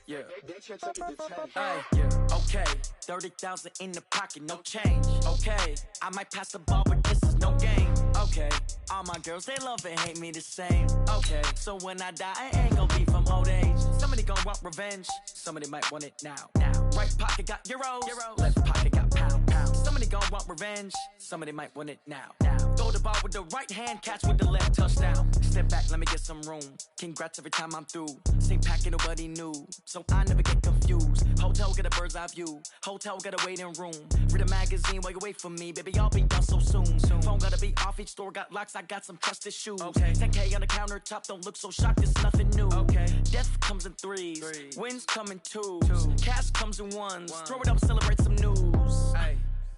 Yeah. They should take it to 10. Ay, yeah. Okay, 30,000 in the pocket, no change. Okay, I might pass the ball, but this is no game. Okay, all my girls, they love and hate me the same. Okay, so when I die, I ain't gonna be from old age. Somebody gon' want revenge, somebody might want it now. Right pocket got euros, left pocket got pound. Somebody gon' want revenge, somebody might want it now. Throw the ball with the right hand, catch with the left, touchdown. Step back, let me get some room. Congrats every time I'm through. Same packet, nobody knew, so I never get confused. Hotel get a bird's eye view, hotel get a waiting room. Read a magazine while you wait for me, baby, I'll be done so soon. Phone gotta be off, each store got locks, I got some trusted shoes. 10K on the countertop, don't look so shocked, it's nothing new. Death comes in threes, wins come in twos, cash comes in ones. Throw it up, celebrate some news.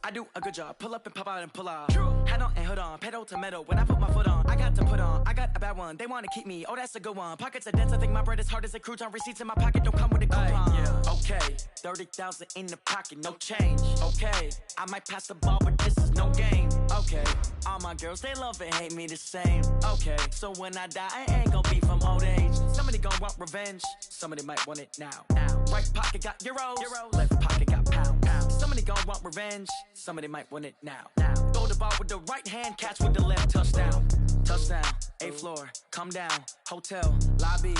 I do a good job, pull up and pop out and pull off. Hat on and hood on, pedal to metal. When I put my foot on, I got to put on. I got a bad one, they wanna keep me, oh that's a good one. Pockets are dense, I think my bread is hard as a crouton. Receipts in my pocket don't come with a coupon. Okay, 30,000 in the pocket, no change. Okay, I might pass the ball, but this is no game. Okay, all my girls, they love and hate me the same. Okay, so when I die, I ain't gon' be from old age. Somebody gon' want revenge, somebody might want it now. Right pocket got euros, left pocket got pound. Somebody gon' want revenge, somebody might want it now. Throw the ball with the right hand, catch with the left, touchdown. Touchdown, 8th floor, come down, hotel, lobby.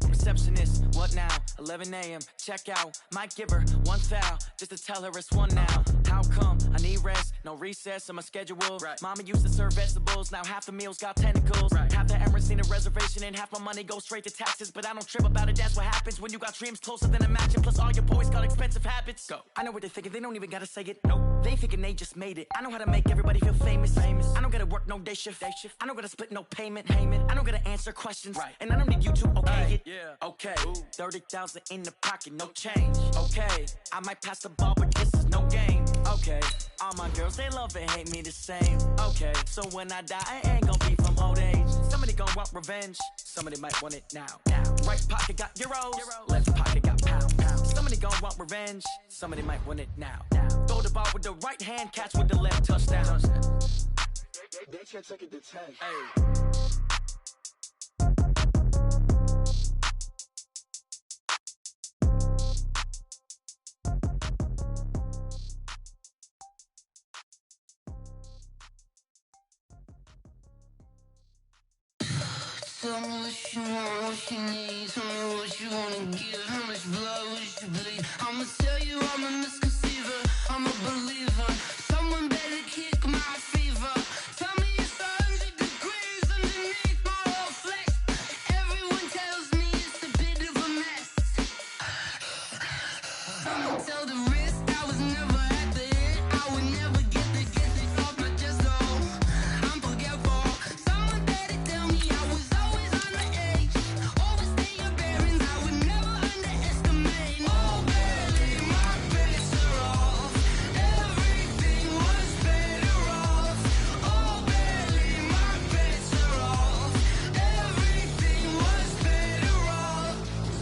Receptionist, what now? 11 a.m., check out. Might give her one foul, just to tell her it's one now. How come? I need rest, no recess in my schedule. Mama used to serve vegetables, now half the meals got tentacles. Half the Emirates need a reservation and half my money goes straight to taxes. But I don't trip about it, that's what happens when you got dreams closer than a match. And plus all your boys got expensive habits. I know what they're thinking, they don't even gotta say it. They thinking they just made it. I know how to make everybody feel famous. I don't gotta work no day shift. I don't gotta split no payment. I don't gotta answer questions. And I don't need you to okay it. Okay, 30,000 in the pocket, no change. Okay, I might pass the ball, but this is no game. Okay, all my girls, they love and hate me the same. Okay, so when I die, I ain't gon' be from old age. Somebody gon' want revenge, somebody might want it now. Right pocket got euros, left pocket got pound. Somebody gon' want revenge, somebody might want it now. Throw the ball with the right hand, catch with the left, touchdown. They should take it to 10. Tell me what you want, what you need. Tell me what you wanna give. How much blood would you bleed? I'ma tell you I'm a misconceiver, I'm a believer. Someone better kick my fever. Tell me it's 100 degrees underneath my whole flesh. Everyone tells me it's a bit of a mess. Someone tell the risk I was never at the end. I would never get this off my chest, though. I'm forgetful. Someone better tell me I was always on the edge. Overstay your bearings, I would never underestimate. Oh, barely, my bets are off. Everything was better off. Oh, barely, my bets are off. Everything was better off.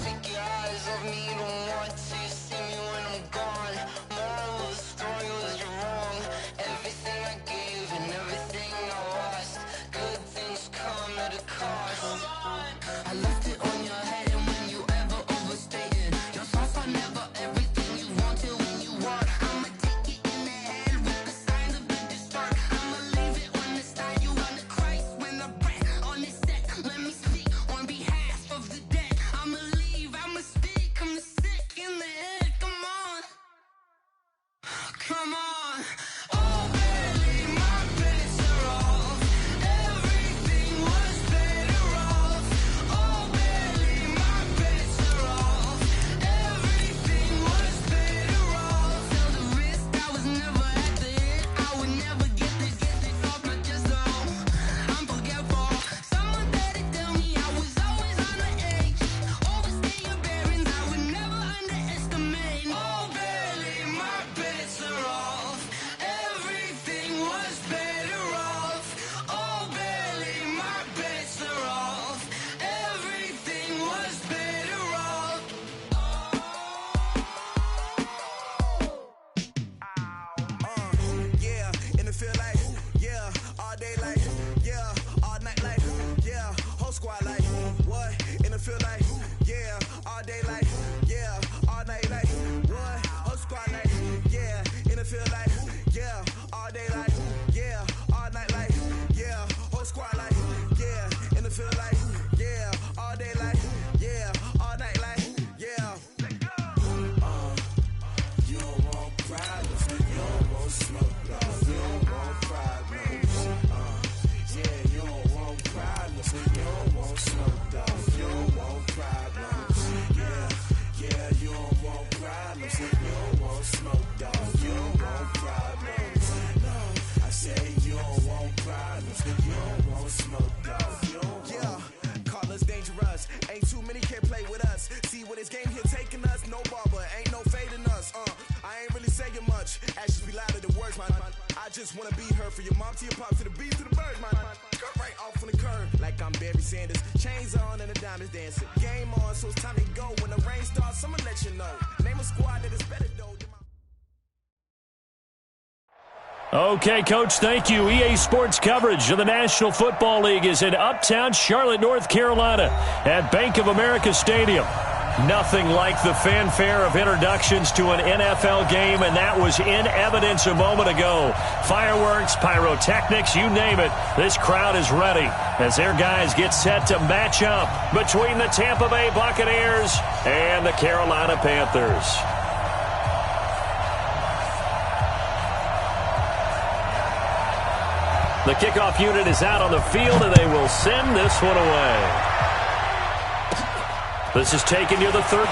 Take your eyes off me, don't want to see me when I'm gone. Moral of the story was you're wrong. Everything I gave and everything I lost. Good things come at a cost. I left it on your head, and when you ever overstated your thoughts are never everything you wanted when you want. I'ma take it in the head with the signs of the distort. I'ma leave it on the side. You run the Christ when the breath on this set. Let me speak on behalf of the dead. I'ma leave, I'ma speak. I'm sick in the head. Come on, come on. Oh, barely, my bets are off. Everything was better just wanna be her for your mom to your pop to the beat to the bird, man. Cut right off on the curve like I'm Barry Sanders. Chains on and the diamonds dancing. Game on, so it's time to go. When the rain starts, I'ma let you know. Name a squad that is better though. Okay, Coach, thank you. EA Sports coverage of the National Football League is in uptown Charlotte, North Carolina at Bank of America Stadium. Nothing like the fanfare of introductions to an NFL game, and that was in evidence a moment ago. Fireworks, pyrotechnics, you name it. This crowd is ready as their guys get set to match up between the Tampa Bay Buccaneers and the Carolina Panthers. The kickoff unit is out on the field, and they will send this one away. This is taken near the 13.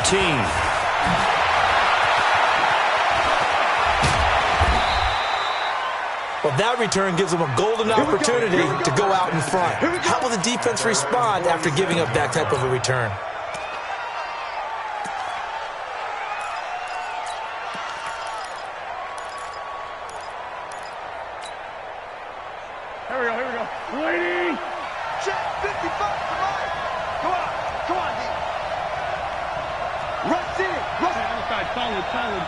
Well, that return gives them a golden opportunity to go out in front. How will the defense respond after giving up that type of a return? Here we go. Waiting. Check 55. Come on, D. Rush in. Rush. Outside, solid.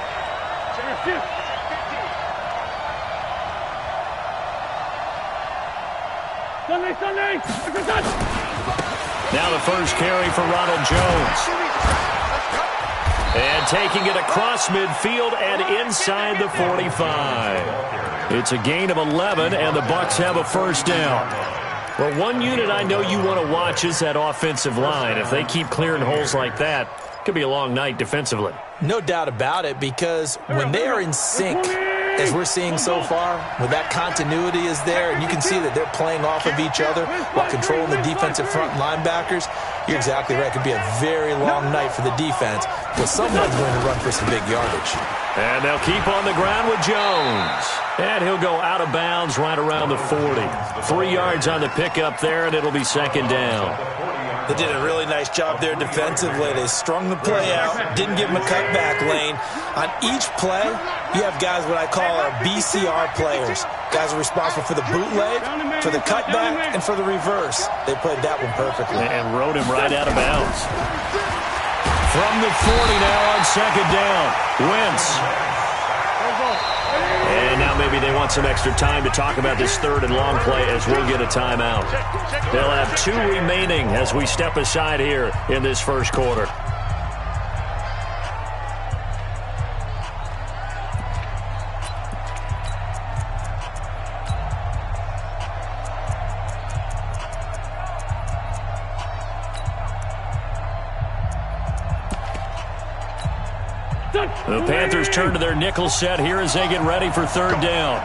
Check 50. Sunday. Now the first carry for Ronald Jones. And taking it across midfield and inside the 45. It's a gain of 11, and the Bucs have a first down. Well, one unit I know you want to watch is that offensive line. If they keep clearing holes like that, it could be a long night defensively. No doubt about it, because when they are in sync, as we're seeing so far, when that continuity is there, and you can see that they're playing off of each other while controlling the defensive front linebackers, you're exactly right. It could be a very long night for the defense, but someone's going to run for some big yardage. And they'll keep on the ground with Jones. And he'll go out of bounds right around the 40. 3 yards on the pickup there, and it'll be second down. They did a really nice job there defensively. They strung the play out, didn't give him a cutback lane. On each play, you have guys what I call our BCR players. Guys are responsible for the bootleg, for the cutback, and for the reverse. They played that one perfectly. And rode him right out of bounds. From the 40 now on second down. Wentz. And now maybe they want some extra time to talk about this third and long play as we'll get a timeout. They'll have 2 remaining as we step aside here in this first quarter. The Panthers turn to their nickel set here as they get ready for third down.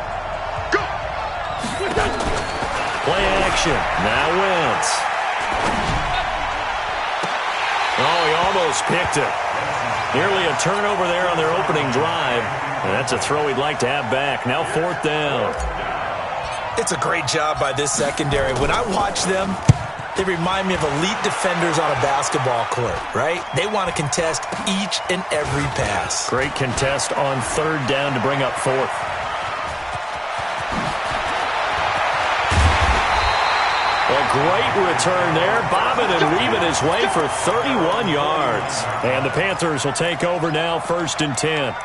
Play action. Now Wentz. Oh, he almost picked it. Nearly a turnover there on their opening drive. And that's a throw he'd like to have back. Now fourth down. It's a great job by this secondary. When I watch them, they remind me of elite defenders on a basketball court, right? They want to contest each and every pass. Great contest on third down to bring up fourth. A great return there, bobbing and weaving his way for 31 yards. And the Panthers will take over now, 1st and 10.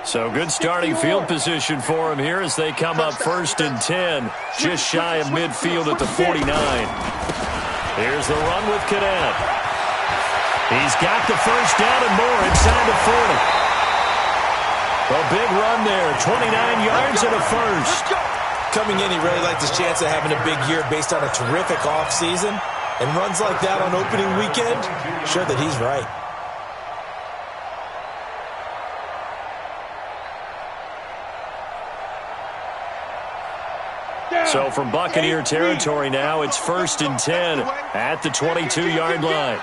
So good starting field position for him here as they come up 1st and 10, just shy of midfield at the 49. Here's the run with Cadet. He's got the first down and more inside the 40. A big run there, 29 yards and a first. Coming in, he really liked his chance of having a big year based on a terrific offseason. And runs like that on opening weekend, sure that he's right. So from Buccaneer territory now, it's 1st and 10 at the 22-yard line.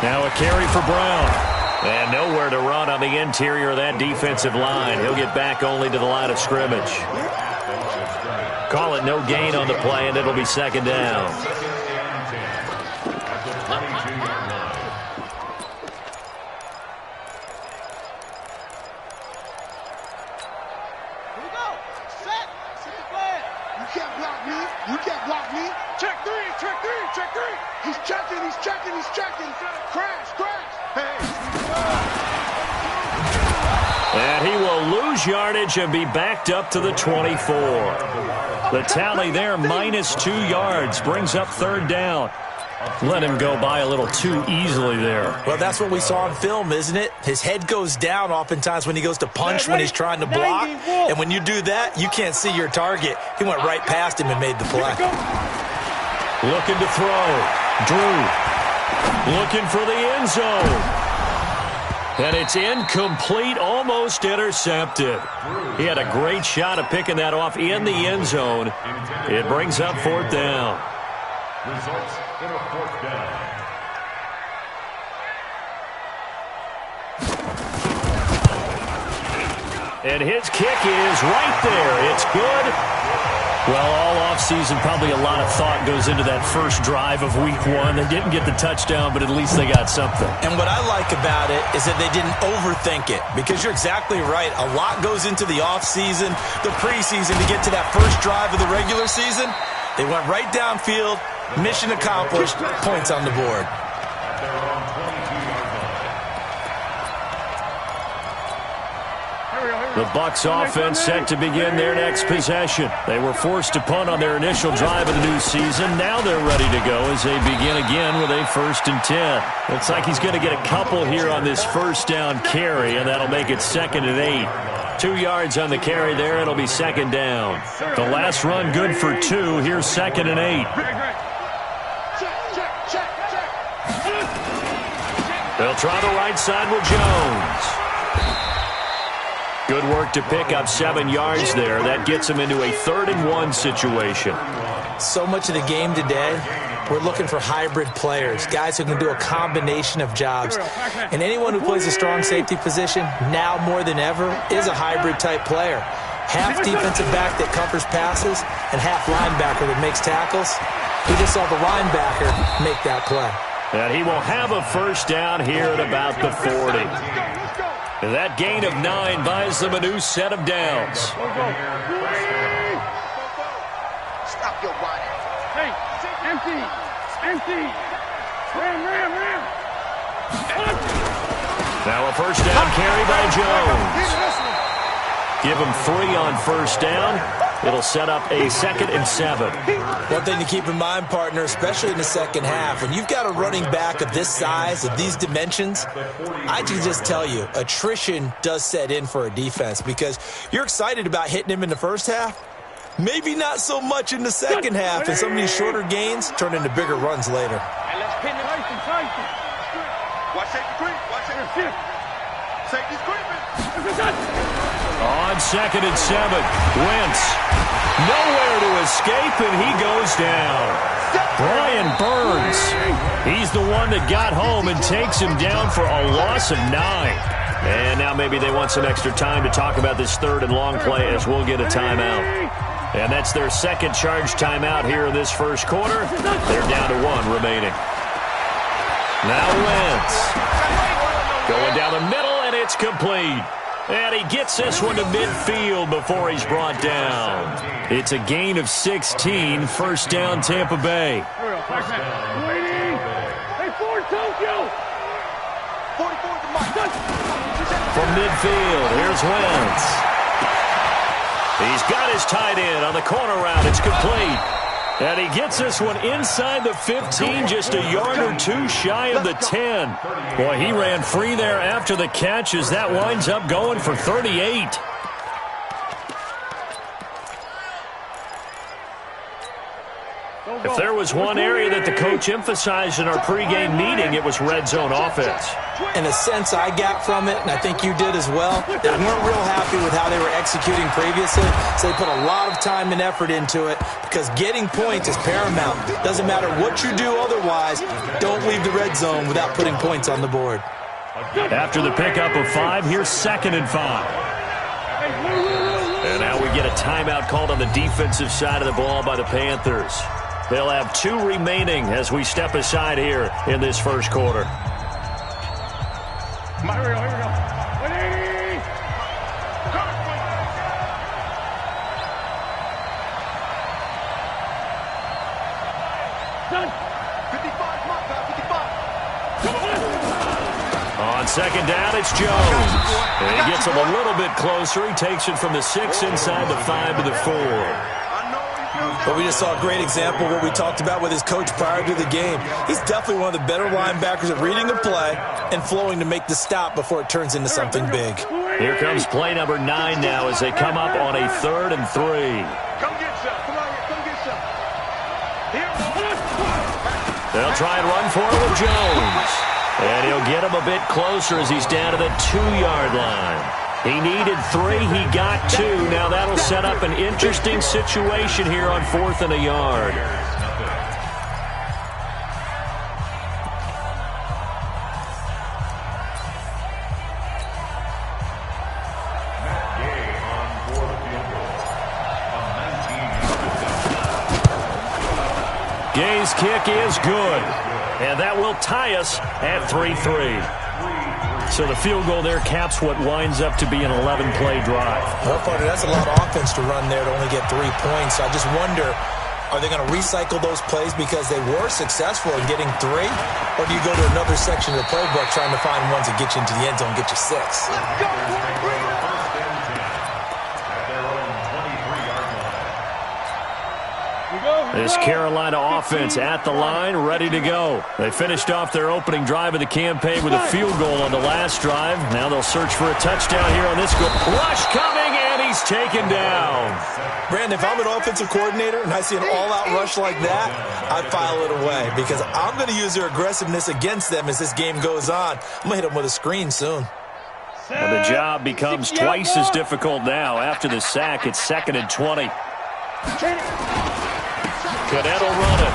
Now a carry for Brown. And nowhere to run on the interior of that defensive line. He'll get back only to the line of scrimmage. Call it no gain on the play, and it'll be second down. And he will lose yardage and be backed up to the 24. The tally there, -2 yards, brings up third down. Let him go by a little too easily there. Well, that's what we saw on film, isn't it? His head goes down oftentimes when he goes to punch, when he's trying to block. And when you do that, you can't see your target. He went right past him and made the play. Looking to throw. Drew looking for the end zone. And it's incomplete, almost intercepted. He had a great shot at picking that off in the end zone. It brings up fourth down. Results in a fourth down. And his kick is right there. It's good. Well, all offseason, probably a lot of thought goes into that first drive of week one. They didn't get the touchdown, but at least they got something. And what I like about it is that they didn't overthink it, because you're exactly right. A lot goes into the offseason, the preseason, to get to that first drive of the regular season. They went right downfield, mission accomplished, points on the board. The Bucs offense set to begin their next possession. They were forced to punt on their initial drive of the new season. Now they're ready to go as they begin again with a 1st and 10. Looks like he's going to get a couple here on this first down carry, and that'll make it 2nd and 8. 2 yards on the carry there. It'll be second down. The last run good for 2. Here's 2nd and 8. They'll try the right side with Jones. Good work to pick up 7 yards there. That gets him into a 3rd and 1 situation. So much of the game today, we're looking for hybrid players, guys who can do a combination of jobs. And anyone who plays a strong safety position, now more than ever, is a hybrid type player. Half defensive back that covers passes and half linebacker that makes tackles. We just saw the linebacker make that play. And he will have a first down here at about the 40. That gain of 9 buys them a new set of downs. Stop your whining. Hey, empty. Ram. Now a first down carry by Jones. Give him 3 on first down. It'll set up a 2nd and 7. One thing to keep in mind, partner, especially in the second half, when you've got a running back of this size, of these dimensions, I can just tell you, attrition does set in for a defense, because you're excited about hitting him in the first half. Maybe not so much in the second half, and some of these shorter gains turn into bigger runs later. And let's pin it. Watch safety creep. Safety's creeping. On 2nd and 7, Wentz nowhere to escape, and he goes down. Brian Burns, he's the one that got home and takes him down for a loss of 9. And now maybe they want some extra time to talk about this 3rd and long play, as we'll get a timeout. And that's their second charge timeout here in this first quarter. They're down to 1 remaining. Now Wentz going down the middle, and it's complete. And he gets this one to midfield before he's brought down. It's a gain of 16, first down Tampa Bay. Hey, Ford Tokyo! 44 to Mike. From midfield, here's Wentz. He's got his tight end on the corner route. It's complete. And he gets this one inside the 15, just a yard or 2 shy of the 10. Boy, he ran free there after the catch as that winds up going for 38. If there was one area that the coach emphasized in our pregame meeting, it was red zone offense. And the sense I got from it, and I think you did as well, they weren't real happy with how they were executing previously, so they put a lot of time and effort into it, because getting points is paramount. Doesn't matter what you do otherwise, don't leave the red zone without putting points on the board. After the pickup of 5, here's 2nd and 5. And now we get a timeout called on the defensive side of the ball by the Panthers. They'll have 2 remaining as we step aside here in this first quarter. Here we go. 180. Done. 55, come on, 55. On second down, it's Jones. And he gets him a little bit closer. He takes it from the 6 inside the 5 to the 4. But we just saw a great example of what we talked about with his coach prior to the game. He's definitely one of the better linebackers at reading a play and flowing to make the stop before it turns into something big. Here comes play number 9 now as they come up on a 3rd and 3. Come get some. Come on, come get some. Here. They'll try and run for it with Jones. And he'll get him a bit closer as he's down to the 2-yard line. He needed 3. He got 2. Now that'll set up an interesting situation here on 4th and a yard. Gay's kick is good. And that will tie us at 3-3. So the field goal there caps what winds up to be an 11-play drive. Well, partner, that's a lot of offense to run there to only get 3 points. I just wonder, are they going to recycle those plays because they were successful in getting 3? Or do you go to another section of the playbook trying to find ones that get you into the end zone and get you 6? Let's go, boy. This Carolina offense at the line, ready to go. They finished off their opening drive of the campaign with a field goal on the last drive. Now they'll search for a touchdown here on this goal. Rush coming, and he's taken down. Brandon, if I'm an offensive coordinator and I see an all-out rush like that, I file it away because I'm going to use their aggressiveness against them as this game goes on. I'm going to hit them with a screen soon. And the job becomes twice as difficult now. After the sack, it's 2nd and 20. Cadet will run it.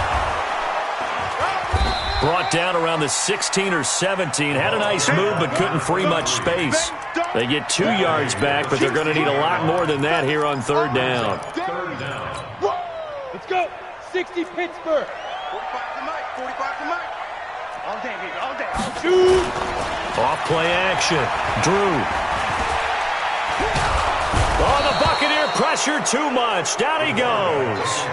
Brought down around the 16 or 17. Had a nice move, but couldn't free much space. They get 2 yards back, but they're going to need a lot more than that here on 3rd down. Let's go. 60 Pittsburgh. 45 to Mike. 45 to Mike. All day, baby. All day. Shoot. Off play action. Drew. Oh, the Buccaneer pressure too much. Down he goes.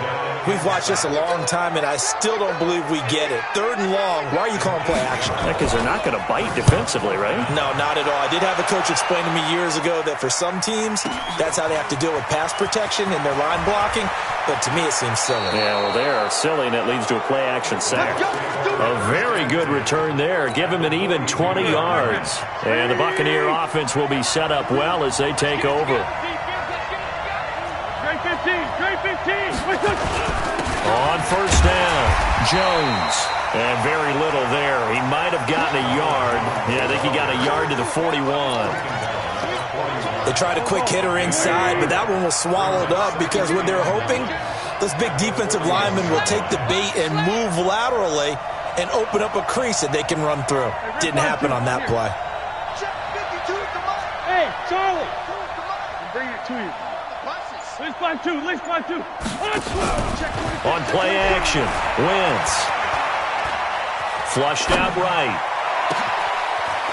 We've watched this a long time, and I still don't believe we get it. 3rd and long, why are you calling play action? Because they're not going to bite defensively, right? No, not at all. I did have a coach explain to me years ago that for some teams, that's how they have to deal with pass protection and their line blocking. But to me, it seems silly. Yeah, well, they are silly, and it leads to a play action sack. A very good return there. Give him an even 20 yards. And the Buccaneer offense will be set up well as they take over. On 1st down, Jones. And very little there. He might have gotten a yard. Yeah, I think he got a yard to the 41. They tried a quick hitter inside, but that one was swallowed up because what they're hoping, those big defensive linemen will take the bait and move laterally and open up a crease that they can run through. Didn't happen on that play. Hey, Charlie. Bring it to you. Let's find 2. Let's find 2. On play action, Wentz. Flushed out right.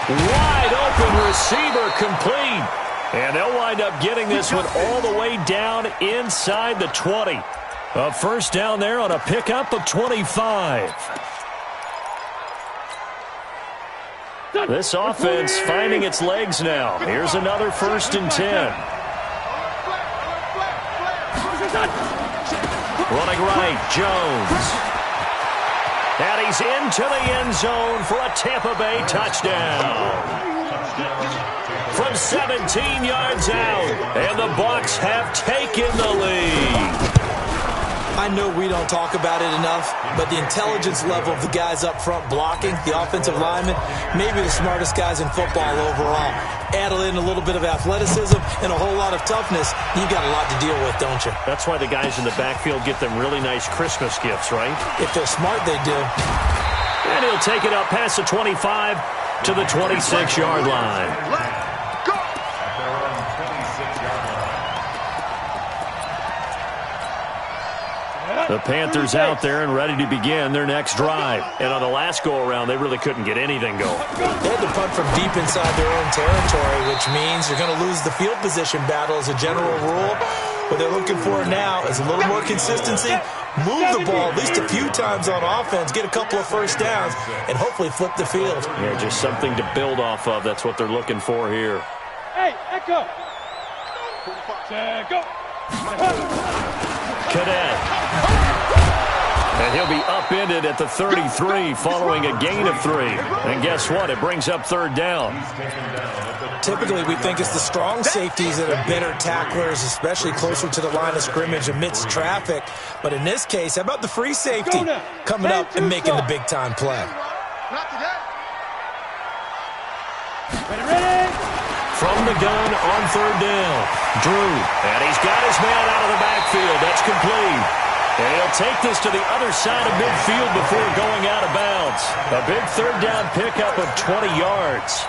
Wide open receiver complete. And they'll wind up getting this one all the way down inside the 20. A 1st down there on a pickup of 25. This offense finding its legs now. Here's another 1st and 10. Running right, Jones. And he's into the end zone for a Tampa Bay touchdown. From 17 yards out, and the Bucs have taken the lead. I know we don't talk about it enough, but the intelligence level of the guys up front blocking, the offensive linemen, maybe the smartest guys in football overall. Add in a little bit of athleticism and a whole lot of toughness, you got a lot to deal with, don't you? That's why the guys in the backfield get them really nice Christmas gifts, right? If they're smart, they do. And he'll take it up past the 25 to the 26-yard line. The Panthers out there and ready to begin their next drive. And on the last go-around, they really couldn't get anything going. They had to punt from deep inside their own territory, which means you're going to lose the field position battle as a general rule. What they're looking for now is a little more consistency, move the ball at least a few times on offense, get a couple of first downs, and hopefully flip the field. Yeah, just something to build off of. That's what they're looking for here. Hey, echo. Go. Cadet. And he'll be upended at the 33 following a gain of 3. And guess what? It brings up third down. Typically, we think it's the strong safeties that are better tacklers, especially closer to the line of scrimmage amidst traffic. But in this case, how about the free safety coming up and making the big-time play? From the gun on third down, Drew. And he's got his man out of the backfield. That's complete. And he'll take this to the other side of midfield before going out of bounds. A big third down pickup of 20 yards.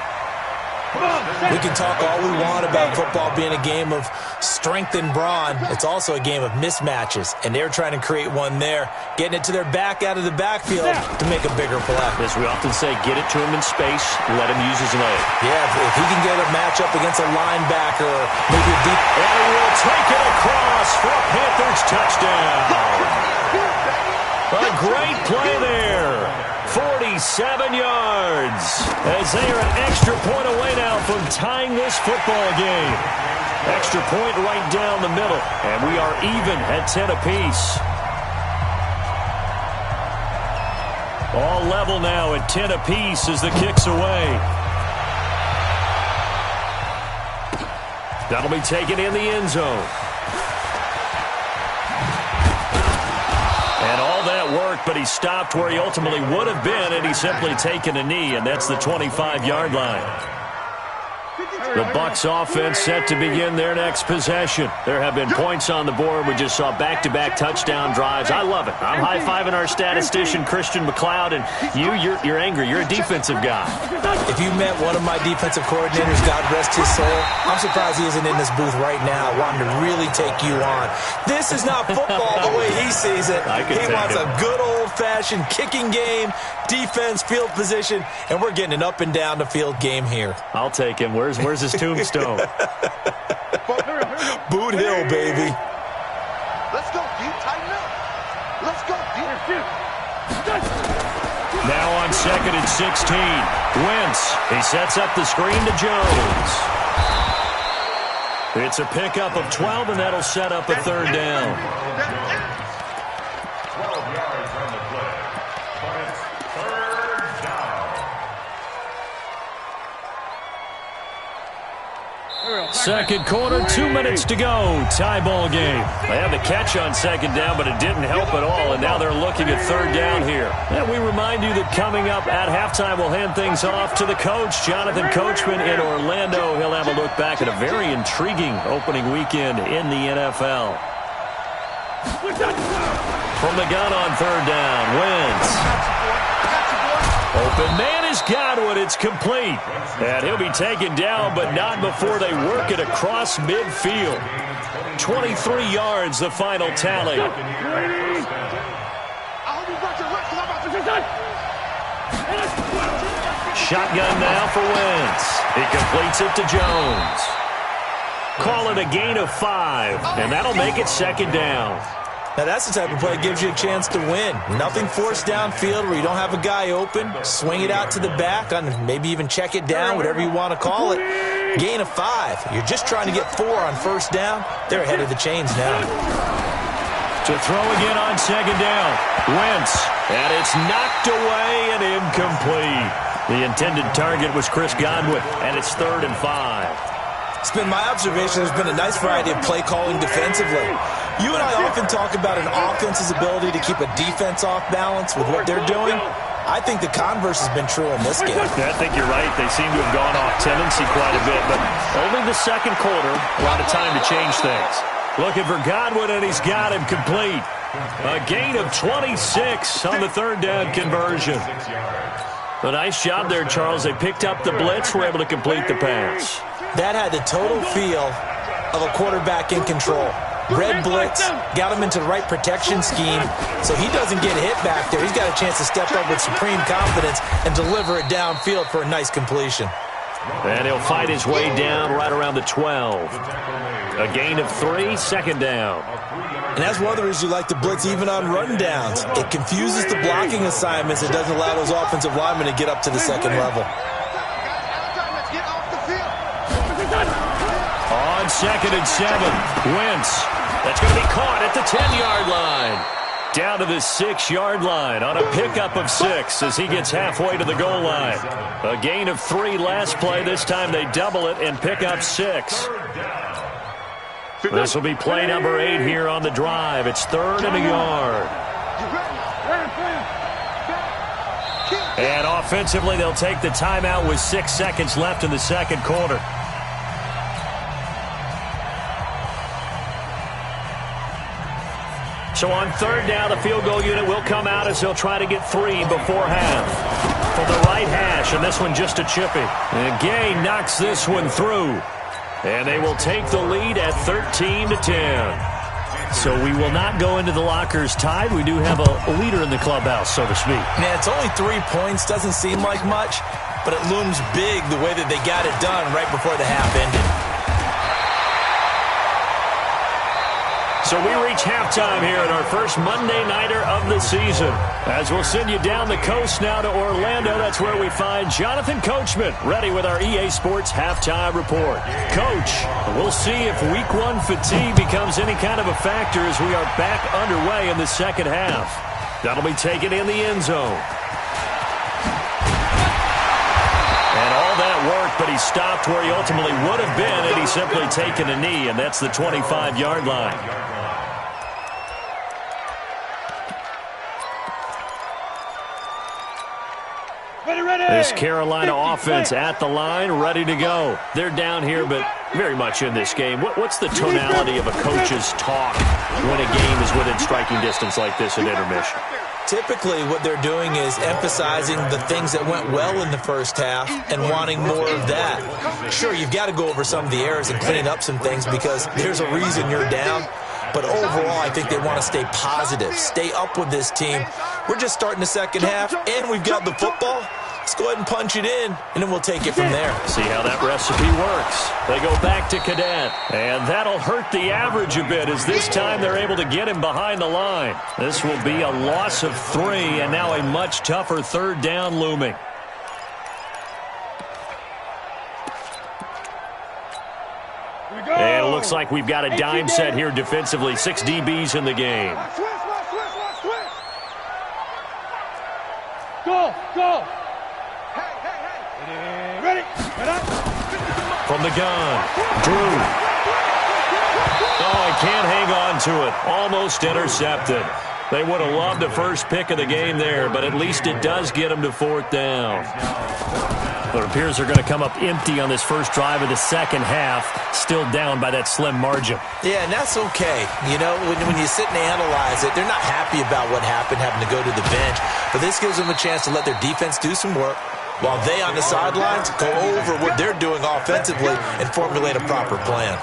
We can talk all we want about football being a game of strength and brawn. It's also a game of mismatches, and they're trying to create one there, getting it to their back out of the backfield to make a bigger play. As we often say, get it to him in space, let him use his leg. Yeah, if he can get a matchup against a linebacker or maybe a deep... And he will take it across for a Panthers touchdown. A great play there. 47 yards. As they are an extra point away now from tying this football game. Extra point right down the middle. And we are even at 10 apiece. All level now at 10 apiece as the kick's away. That'll be taken in the end zone. And all that work, but he stopped where he ultimately would have been, and he's simply taken a knee, and that's the 25-yard line. The Bucs offense set to begin their next possession. There have been points on the board. We just saw back-to-back touchdown drives. I love it. I'm high-fiving our statistician, Christian McLeod, and you're angry. You're a defensive guy. If you met one of my defensive coordinators, God rest his soul, I'm surprised he isn't in this booth right now wanting to really take you on. This is not football the way he sees it. He wants a good old-fashioned kicking game, defense, field position, and we're getting an up-and-down-the-field game here. I'll take him. Where's his tombstone? Boot Hill, baby. Let's go, deep, tighten up. Let's go, deep. Now on second and 16. Wentz. He sets up the screen to Jones. It's a pickup of 12, and that'll set up a third down. 12 yards on the play. But it's third down. Second quarter, 2 minutes to go. Tie ball game. They had the catch on second down, but it didn't help at all, and now they're looking at third down here. And we remind you that coming up at halftime, we'll hand things off to the coach, Jonathan Coachman in Orlando. He'll have a look back at a very intriguing opening weekend in the NFL. From the gun on third down, Wentz. Open man is Godwin. It's complete. And he'll be taken down, but not before they work it across midfield. 23 yards, the final tally. Shotgun now for Wentz. He completes it to Jones. Call it a gain of 5, and that'll make it second down. Now, that's the type of play that gives you a chance to win. Nothing forced downfield where you don't have a guy open. Swing it out to the back, maybe even check it down, whatever you want to call it. Gain of 5. You're just trying to get 4 on first down. They're ahead of the chains now. To throw again on second down. Wentz, and it's knocked away and incomplete. The intended target was Chris Godwin, and it's 3rd and 5. It's been my observation there's been a nice variety of play calling defensively. You and I often talk about an offense's ability to keep a defense off balance with what they're doing. I think the converse has been true in this game. I think you're right. They seem to have gone off tendency quite a bit, but only the second quarter, a lot of time to change things. Looking for Godwin, and he's got him complete. A gain of 26 on the third down conversion. A nice job there, Charles. They picked up the blitz, were able to complete the pass. That had the total feel of a quarterback in control. read blitz, got him into the right protection scheme, so he doesn't get hit back there. He's got a chance to step up with supreme confidence and deliver it downfield for a nice completion. And he'll fight his way down right around the 12. A gain of 3, second down. And that's one of the reasons you like to blitz even on run downs. It confuses the blocking assignments. It doesn't allow those offensive linemen to get up to the second level. On 2nd and 7, Wentz. That's going to be caught at the 10-yard line. Down to the 6-yard line on a pickup of 6 as he gets halfway to the goal line. A gain of 3 last play. This time they double it and pick up 6. This will be play number 8 here on the drive. It's 3rd and a yard. And offensively, they'll take the timeout with 6 seconds left in the second quarter. So on 3rd down, the field goal unit will come out as he'll try to get 3 before half. From the right hash, and this one just a chippy. And Gay knocks this one through. And they will take the lead at 13-10. So we will not go into the lockers tied. We do have a leader in the clubhouse, so to speak. Man, it's only 3 points. Doesn't seem like much, but it looms big the way that they got it done right before the half ended. So we reach halftime here at our first Monday Nighter of the season. As we'll send you down the coast now to Orlando, that's where we find Jonathan Coachman, ready with our EA Sports Halftime Report. Coach, we'll see if Week 1 fatigue becomes any kind of a factor as we are back underway in the second half. That'll be taken in the end zone. And all that work, but he stopped where he ultimately would have been had he simply taken a knee, and that's the 25-yard line. This Carolina offense at the line, ready to go. They're down here, but very much in this game. What's the tonality of a coach's talk when a game is within striking distance like this at intermission? Typically, what they're doing is emphasizing the things that went well in the first half and wanting more of that. Sure, you've got to go over some of the errors and clean up some things because there's a reason you're down. But overall, I think they want to stay positive, stay up with this team. We're just starting the second half, and we've got the football. Let's go ahead and punch it in, and then we'll take it from there. See how that recipe works. They go back to Cadet, and that'll hurt the average a bit as this time they're able to get him behind the line. This will be a loss of 3, and now a much tougher 3rd down looming. And it looks like we've got a dime set here defensively. 6 DBs in the game. Go, go. Ready? From the gun, Drew. Oh, he can't hang on to it. Almost intercepted. They would have loved the first pick of the game there, but at least it does get them to 4th down. But it appears they're going to come up empty on this first drive of the second half, still down by that slim margin. Yeah, and that's okay. You know, when you sit and analyze it, they're not happy about what happened, having to go to the bench. But this gives them a chance to let their defense do some work while they on the sidelines go over what they're doing offensively and formulate a proper plan.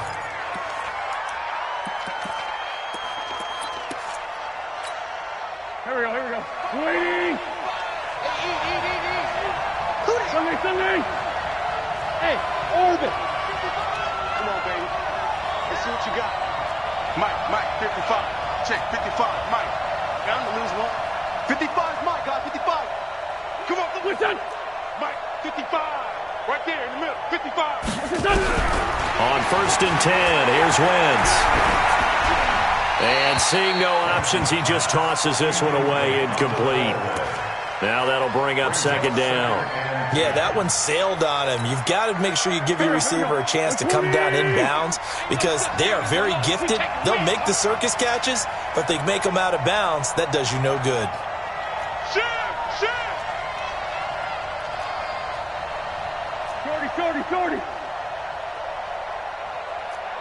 Here we go. Waiting. Sunday. Hey, Orbit. Come on, baby. Let's see what you got. Mike, 55. Check, 55. Mike. Down to lose 1. 55, Mike, guys, 55. Come on, listen. Mike, 55. Right there in the middle, 55. On 1st and 10, here's Wentz. And seeing no options, he just tosses this one away incomplete. Now that'll bring up 2nd down. Yeah, that one sailed on him. You've got to make sure you give your receiver a chance to come down inbounds because they are very gifted. They'll make the circus catches, but they make them out of bounds. That does you no good. 40.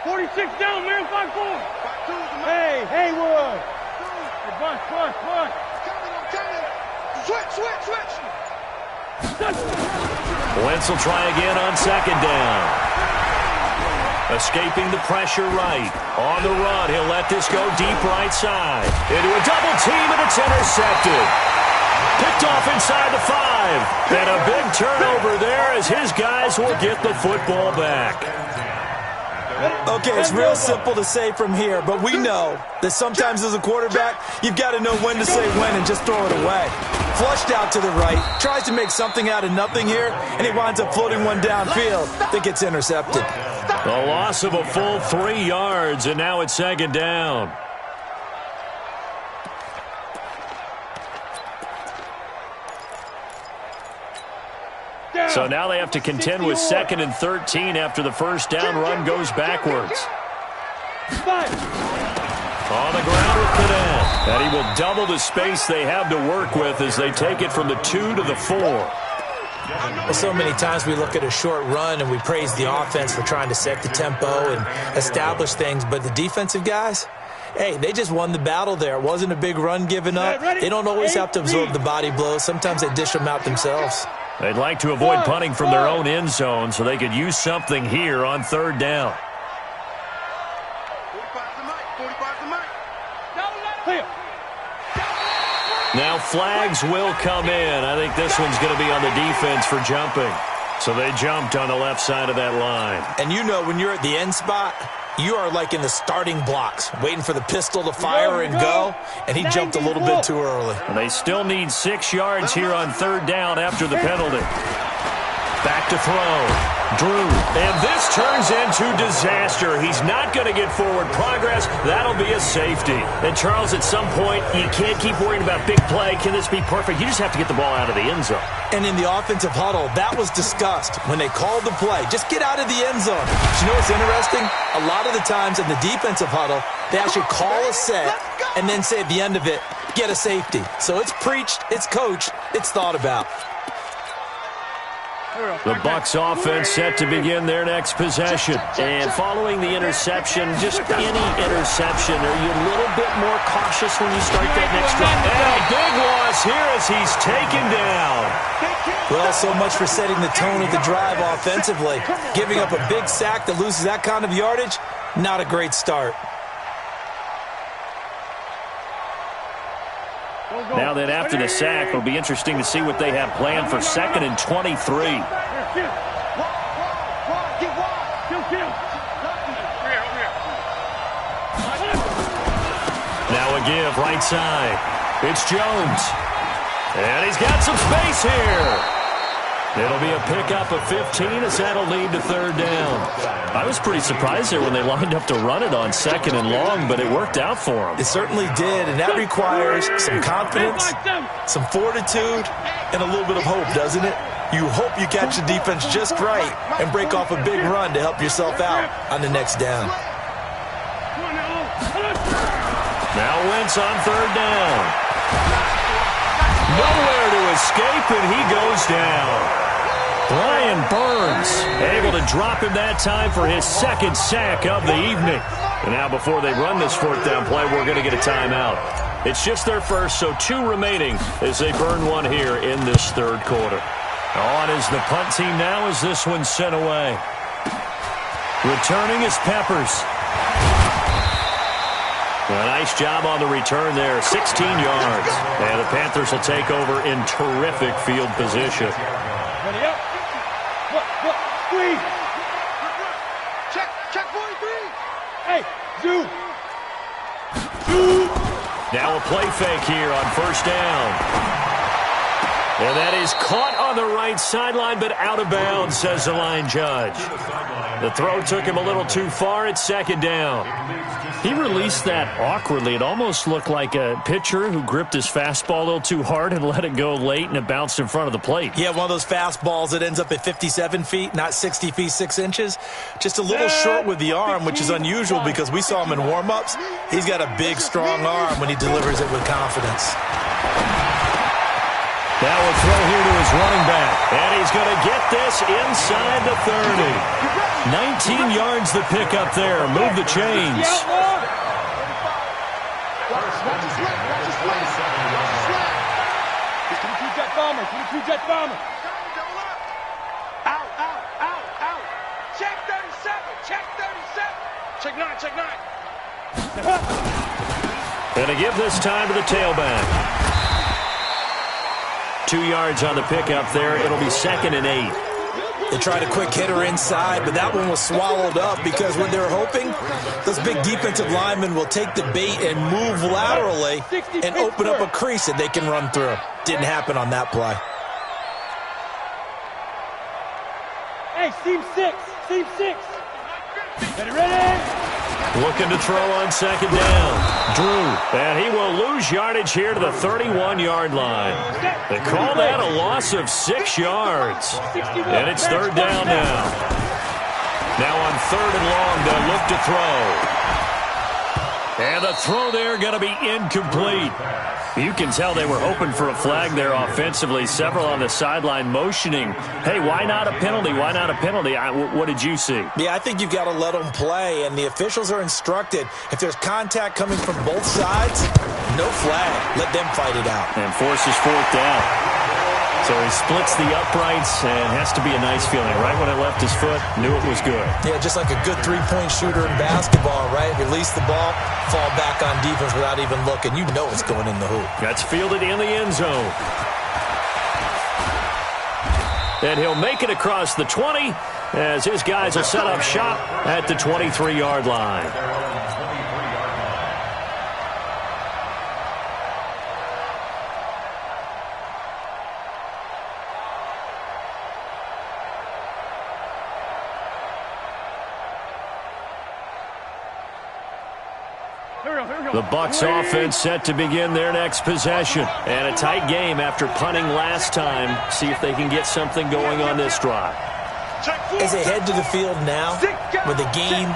46 down, man, 5-4. Hey, Haywood. Hey, bunch. Switch. Wentz will try again on 2nd down. Escaping the pressure right. On the run, he'll let this go deep right side. Into a double team, and it's intercepted. Picked off inside the 5. And a big turnover there as his guys will get the football back. Okay, it's real simple to say from here, but we know that sometimes as a quarterback, you've got to know when to say when and just throw it away. Flushed out to the right, tries to make something out of nothing here, and he winds up floating one downfield that gets intercepted. A loss of a full 3 yards, and now it's second down. So now they have to contend with 2nd and 13 after the first down run goes backwards. On the ground with Cadet. And he will double the space they have to work with as they take it from the 2 to the 4. Well, so many times we look at a short run and we praise the offense for trying to set the tempo and establish things, but the defensive guys, hey, they just won the battle there. It wasn't a big run given up. They don't always have to absorb the body blows. Sometimes they dish them out themselves. They'd like to avoid punting from their own end zone so they could use something here on 3rd down. 45 to Mike. Now flags will come in. I think this one's going to be on the defense for jumping. So they jumped on the left side of that line. And you know when you're at the end spot, you are like in the starting blocks, waiting for the pistol to fire and go, and he jumped a little bit too early. And they still need 6 yards here on 3rd down after the penalty. Back to throw. Drew. And this turns into disaster. He's not going to get forward progress. That'll be a safety. And, Charles, at some point, you can't keep worrying about big play. Can this be perfect? You just have to get the ball out of the end zone. And in the offensive huddle, that was discussed when they called the play. Just get out of the end zone. But you know what's interesting? A lot of the times in the defensive huddle, they actually call a set and then say at the end of it, get a safety. So it's preached, it's coached, it's thought about. The Bucs offense set to begin their next possession. And following the interception, just any interception, are you a little bit more cautious when you start that next drive? And a big loss here as he's taken down. Well, so much for setting the tone of the drive offensively. Giving up a big sack that loses that kind of yardage, not a great start. Now then, after the sack, it'll be interesting to see what they have planned for 2nd and 23. Now a give, right side. It's Jones. And he's got some space here. It'll be a pickup of 15 as that'll lead to 3rd down. I was pretty surprised there when they lined up to run it on 2nd and long, but it worked out for them. It certainly did, and that requires some confidence, some fortitude, and a little bit of hope, doesn't it? You hope you catch the defense just right and break off a big run to help yourself out on the next down. Now Wentz on 3rd down. Nowhere to escape, and he goes down. Brian Burns able to drop him that time for his 2nd sack of the evening. And now before they run this 4th down play, we're going to get a timeout. It's just their first, so 2 remaining as they burn one here in this 3rd quarter. On is the punt team now as this one's sent away. Returning is Peppers. A nice job on the return there, 16 yards. And the Panthers will take over in terrific field position. Ready up. Squeeze. Check 43. Hey, Zoo. Now a play fake here on 1st down. And that is caught on the right sideline, but out of bounds, says the line judge. The throw took him a little too far at 2nd down. He released that awkwardly. It almost looked like a pitcher who gripped his fastball a little too hard and let it go late, and it bounced in front of the plate. Yeah, one of those fastballs that ends up at 57 feet, not 60 feet, 6 inches. Just a little short with the arm, which is unusual because we saw him in warm-ups. He's got a big, strong arm when he delivers it with confidence. Now a throw here to his running back. And he's going to get this inside the 30. 19 yards the pickup there. Move the chains. Jet bomber. Out. Check 37. Check 9, check 9. Going to give this time to the tailback. 2 yards on the pickup there. It'll be 2nd and 8. They tried a quick hitter inside, but that one was swallowed up because what they're hoping, those big defensive linemen will take the bait and move laterally and open up a crease that they can run through. Didn't happen on that play. Hey, seam 6. Seam 6. Ready? Looking to throw on 2nd down. Drew, and he will lose yardage here to the 31-yard line. They call that a loss of 6 yards. And it's 3rd down now. Now on 3rd and long, they'll look to throw. And the throw there going to be incomplete. You can tell they were hoping for a flag there offensively. Several on the sideline motioning, hey, why not a penalty? Why not a penalty? What did you see? Yeah, I think you've got to let them play, and the officials are instructed, if there's contact coming from both sides, no flag. Let them fight it out. And forces 4th down. So he splits the uprights, and has to be a nice feeling. Right when it left his foot, knew it was good. Yeah, just like a good three-point shooter in basketball, right? Release the ball, fall back on defense without even looking. You know it's going in the hoop. That's fielded in the end zone. And he'll make it across the 20 as his guys will set up shop at the 23-yard line. The Bucs offense set to begin their next possession. And a tight game after punting last time. See if they can get something going on this drive. As they head to the field now, with the game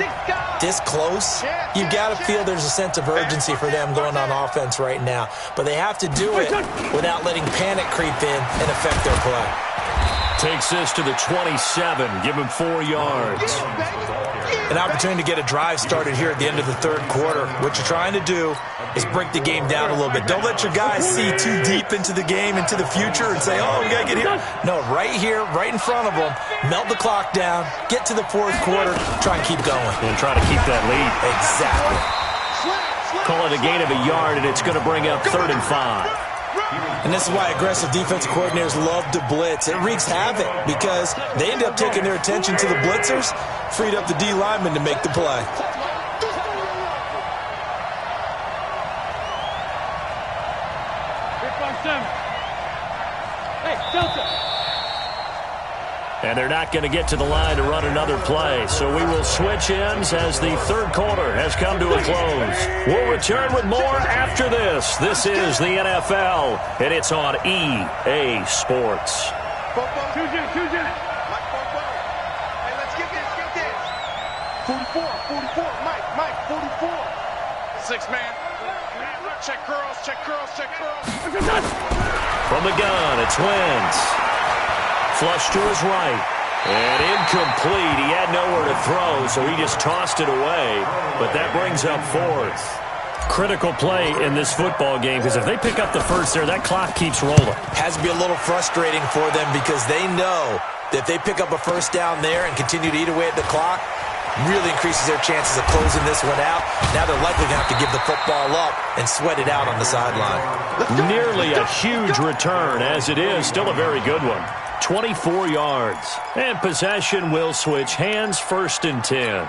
this close, you've got to feel there's a sense of urgency for them going on offense right now. But they have to do it without letting panic creep in and affect their play. Takes this to the 27. Give him 4 yards. An opportunity to get a drive started here at the end of the 3rd quarter. What you're trying to do is break the game down a little bit. Don't let your guys see too deep into the game, into the future, and say, oh, we got to get here. No, right here, right in front of them, melt the clock down, get to the 4th quarter, try and keep going. And try to keep that lead. Exactly. Call it a gain of a yard, and it's going to bring up 3rd and 5. And this is why aggressive defensive coordinators love to blitz. It wreaks havoc because they end up taking their attention to the blitzers, freed up the D lineman to make the play. Hey, Delta. And they're not going to get to the line to run another play. So we will switch ends as the 3rd quarter has come to a close. We'll return with more after this. This is the NFL, and it's on EA Sports. Hey, let's get this. 44, Mike, 44. 6 man. Check curls. From the gun, it's Wentz. Flush to his right. And incomplete. He had nowhere to throw, so he just tossed it away. But that brings up 4th. Critical play in this football game, because if they pick up the first there, that clock keeps rolling. Has to be a little frustrating for them because they know that if they pick up a first down there and continue to eat away at the clock, really increases their chances of closing this one out. Now they're likely going to have to give the football up and sweat it out on the sideline. Nearly a huge return. As it is, still a very good one. 24 yards. And possession will switch hands, 1st and 10.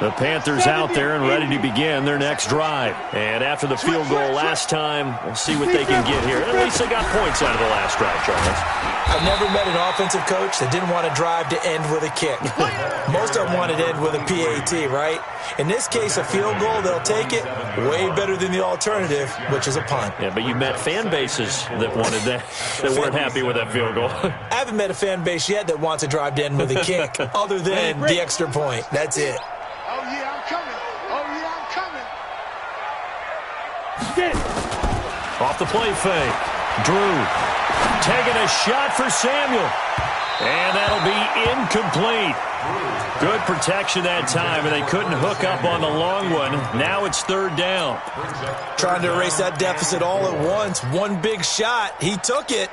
The Panthers out there and ready to begin their next drive. And after the field goal last time, we'll see what they can get here. At least they got points out of the last drive, Charles. I've never met an offensive coach that didn't want to drive to end with a kick. Most of them want to end with a PAT, right? In this case, a field goal, they'll take it. Way better than the alternative, which is a punt. Yeah, but you met fan bases that wanted that, that weren't happy with that field goal. I haven't met a fan base yet that wants to drive to end with a kick, other than the extra point. That's it. Oh, yeah, I'm coming. Off the play fake. Drew taking a shot for Samuel. And that'll be incomplete. Good protection that time, and they couldn't hook up on the long one. Now it's 3rd down. Trying to erase that deficit all at once. One big shot. He took it.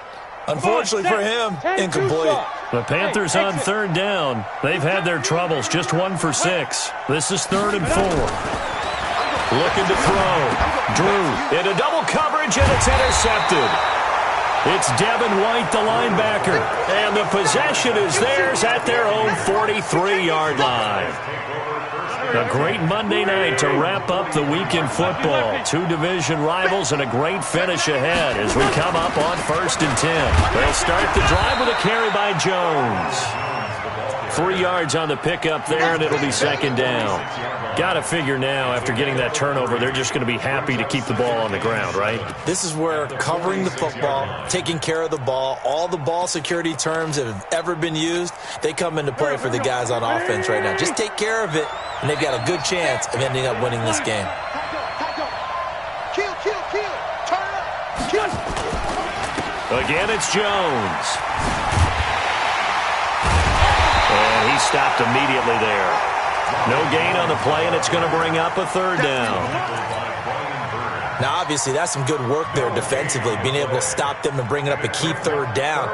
Unfortunately for him, incomplete. The Panthers on third down. They've had their troubles, just 1 for 6. This is 3rd and 4. Looking to throw. Drew into double coverage, and it's intercepted. It's Devin White, the linebacker, and the possession is theirs at their own 43-yard line. A great Monday night to wrap up the week in football. 2 division rivals and a great finish ahead as we come up on 1st and 10. They'll start the drive with a carry by Jones. 3 yards on the pickup there, and it'll be 2nd down. Got to figure now, after getting that turnover, they're just going to be happy to keep the ball on the ground, right? This is where covering the football, taking care of the ball, all the ball security terms that have ever been used, they come into play for the guys on offense right now. Just take care of it, and they've got a good chance of ending up winning this game. Kill. Turn up. Kill. Again, it's Jones. And he stopped immediately there. No gain on the play, and it's going to bring up a 3rd down. Now, obviously, that's some good work there defensively, being able to stop them and bringing up a key 3rd down.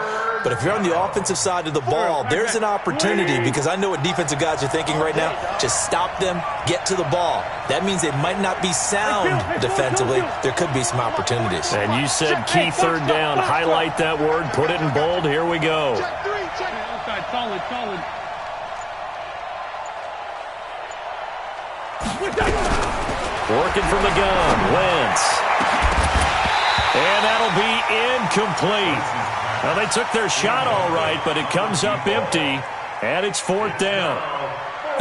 But if you're on the offensive side of the ball, there's an opportunity, because I know what defensive guys are thinking right now. Just stop them, get to the ball. That means they might not be sound defensively. There could be some opportunities. And you said key 3rd down. Highlight that word. Put it in bold. Here we go. Solid. Working from the gun, Wentz. And that'll be incomplete. Now, they took their shot all right, but it comes up empty, and it's 4th down.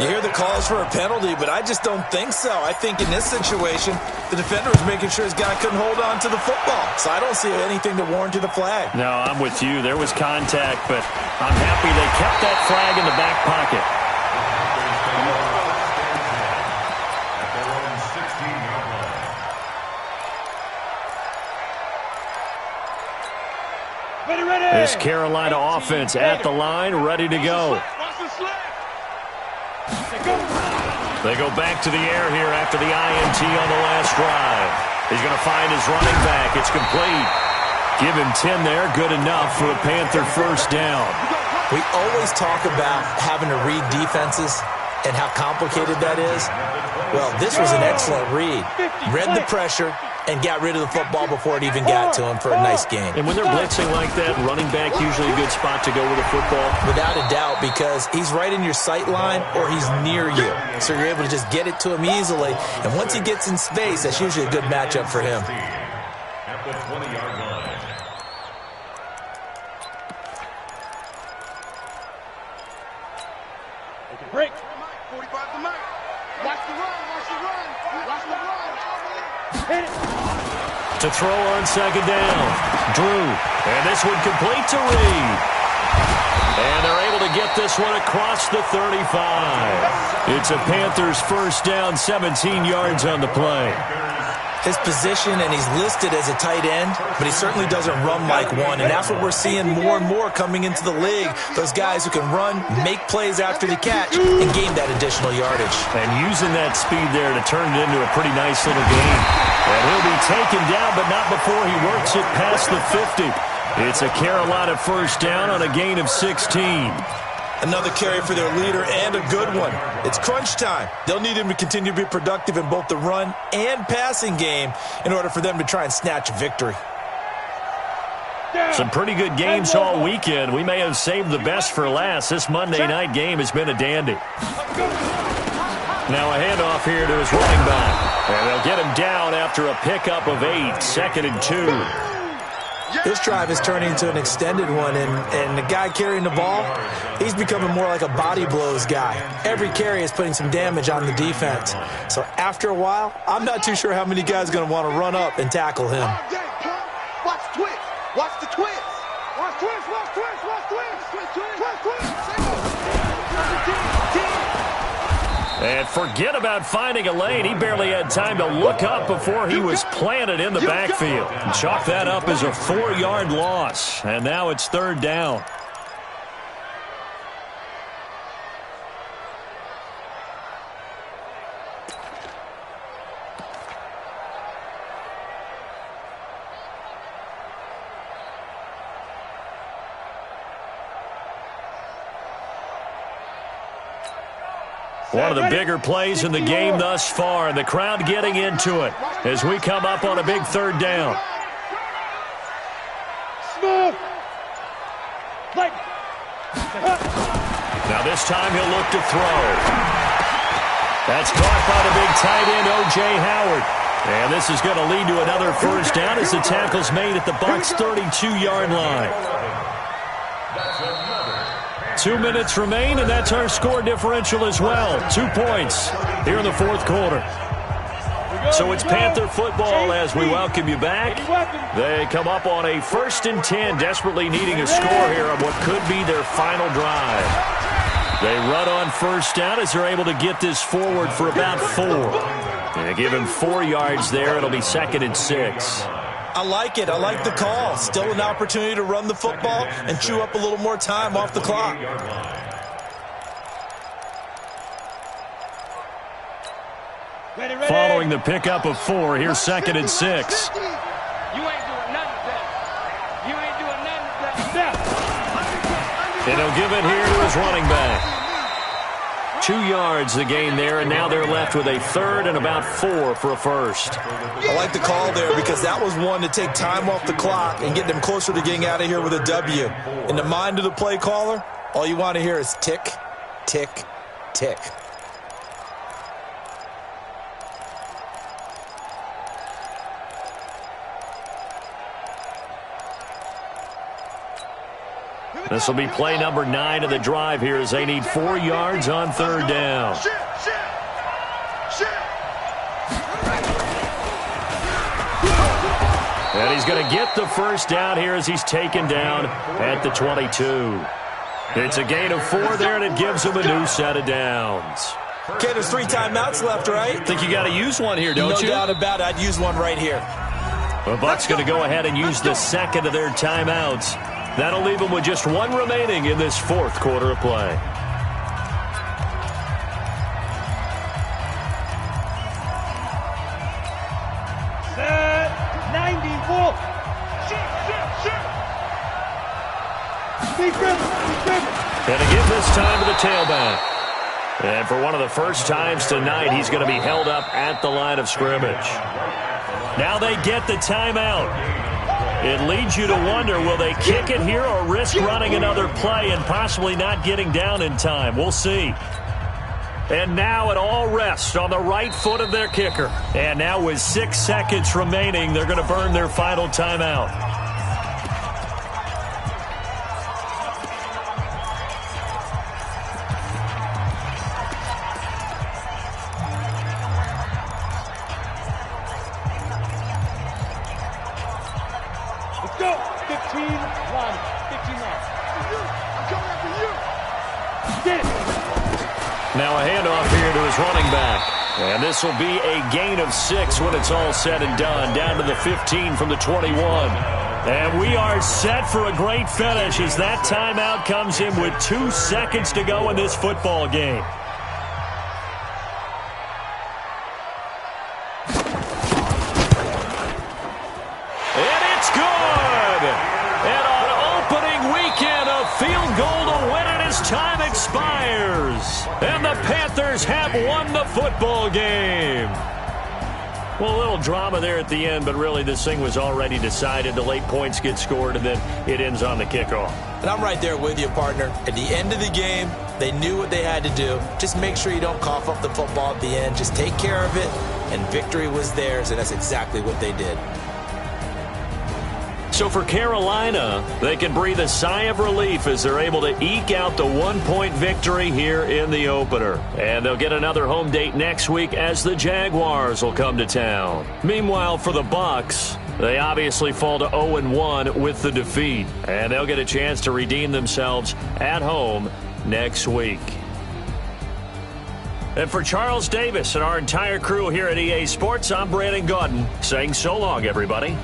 You hear the calls for a penalty, but I just don't think so. I think in this situation, the defender was making sure his guy couldn't hold on to the football. So I don't see anything to warrant a flag. No, I'm with you. There was contact, but I'm happy they kept that flag in the back pocket. This Carolina offense at the line, ready to go. They go back to the air here after the INT on the last drive. He's going to find his running back. It's complete. Give him 10 there. Good enough for a Panther 1st down. We always talk about having to read defenses and how complicated that is. Well, this was an excellent read. Read the pressure and got rid of the football before it even got to him for a nice game. And when they're blitzing like that, running back usually a good spot to go with the football. Without a doubt, because he's right in your sight line or he's near you. So you're able to just get it to him easily. And once he gets in space, that's usually a good matchup for him. At the 20-yard line. Break. 45 to Mike. Watch the run. Hit it. To throw on 2nd down. Drew. And this one complete to Reed. And they're able to get this one across the 35. It's a Panthers 1st down, 17 yards on the play. His position, and he's listed as a tight end, but he certainly doesn't run like one, and that's what we're seeing more and more coming into the league. Those guys who can run, make plays after the catch, and gain that additional yardage. And using that speed there to turn it into a pretty nice little game. And he'll be taken down, but not before he works it past the 50. It's a Carolina 1st down on a gain of 16. Another carry for their leader, and a good one. It's crunch time. They'll need him to continue to be productive in both the run and passing game in order for them to try and snatch a victory. Some pretty good games all weekend. We may have saved the best for last. This Monday night game has been a dandy. Now a handoff here to his running back. And they'll get him down after a pickup of 8, 2nd and 2. This drive is turning into an extended one, and the guy carrying the ball, he's becoming more like a body blows guy. Every carry is putting some damage on the defense. So after a while, I'm not too sure how many guys are going to want to run up and tackle him. Watch twist. Watch the twist. Watch twist. Watch twist. Watch twist. Twist. And forget about finding a lane. He barely had time to look up before he was planted in the backfield. Chalk that up as a 4-yard loss. And now it's 3rd down. One of the bigger plays in the game thus far, and the crowd getting into it as we come up on a big third down. Now this time he'll look to throw. That's caught by the big tight end, O.J. Howard. And this is going to lead to another first down as the tackle's made at the Bucs' 32-yard line. 2 minutes remain, and that's our score differential as well. 2 points here in the fourth quarter. So it's Panther football as we welcome you back. They come up on a 1st and 10, desperately needing a score here on what could be their final drive. They run on first down as they're able to get this forward for about 4. And give him 4 yards there. It'll be 2nd and 6. I like it. I like the call. Still an opportunity to run the football and chew up a little more time off the clock. Following the pickup of 4, here's 2nd and 6. You ain't doing nothing today. You ain't doing nothing today. And he'll give it here to his running back. 2 yards the gain there, and now they're left with a 3rd and about 4 for a first. I like the call there because that was one to take time off the clock and get them closer to getting out of here with a W. In the mind of the play caller, all you want to hear is tick, tick, tick. This will be play number 9 of the drive here as they need 4 yards on 3rd down. And he's going to get the first down here as he's taken down at the 22. It's a gain of 4 there, and it gives him a new set of downs. Okay, there's 3 timeouts left, right? Think you got to use one here, don't you? No doubt about it. I'd use one right here. The Bucs going to go ahead and use the 2nd of their timeouts. That'll leave them with just 1 remaining in this 4th quarter of play. Set 94. And again this time to the tailback. And for one of the first times tonight, he's going to be held up at the line of scrimmage. Now they get the timeout. It leads you to wonder, will they kick it here or risk running another play and possibly not getting down in time? We'll see. And now it all rests on the right foot of their kicker. And now with 6 seconds remaining, they're going to burn their final timeout. Now a handoff here to his running back. And this will be a gain of 6 when it's all said and done. Down to the 15 from the 21. And we are set for a great finish as that timeout comes in with 2 seconds to go in this football game. And it's good! And on opening weekend, a field goal to win it as time expires. And the Panthers have won the football game. Well, a little drama there at the end, but really this thing was already decided. The late points get scored, and then it ends on the kickoff. And I'm right there with you, partner. At the end of the game, they knew what they had to do. Just make sure you don't cough up the football at the end. Just take care of it, and victory was theirs, and that's exactly what they did. So for Carolina, they can breathe a sigh of relief as they're able to eke out the 1-point victory here in the opener. And they'll get another home date next week as the Jaguars will come to town. Meanwhile, for the Bucs, they obviously fall to 0-1 with the defeat. And they'll get a chance to redeem themselves at home next week. And for Charles Davis and our entire crew here at EA Sports, I'm Brandon Gaudin saying so long, everybody.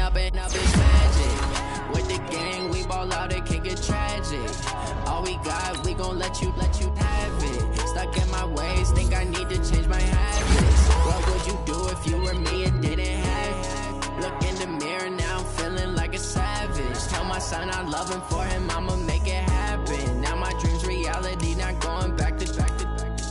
up it's magic. With the gang, we ball out, it can get tragic. All we got, we gon' let you have it. Stuck in my ways, think I need to change my habits. What would you do if you were me and didn't have it? Look in the mirror now, I'm feeling like a savage. Tell my son I love him, for him I'ma make it happen. Now my dream's reality, not going back to.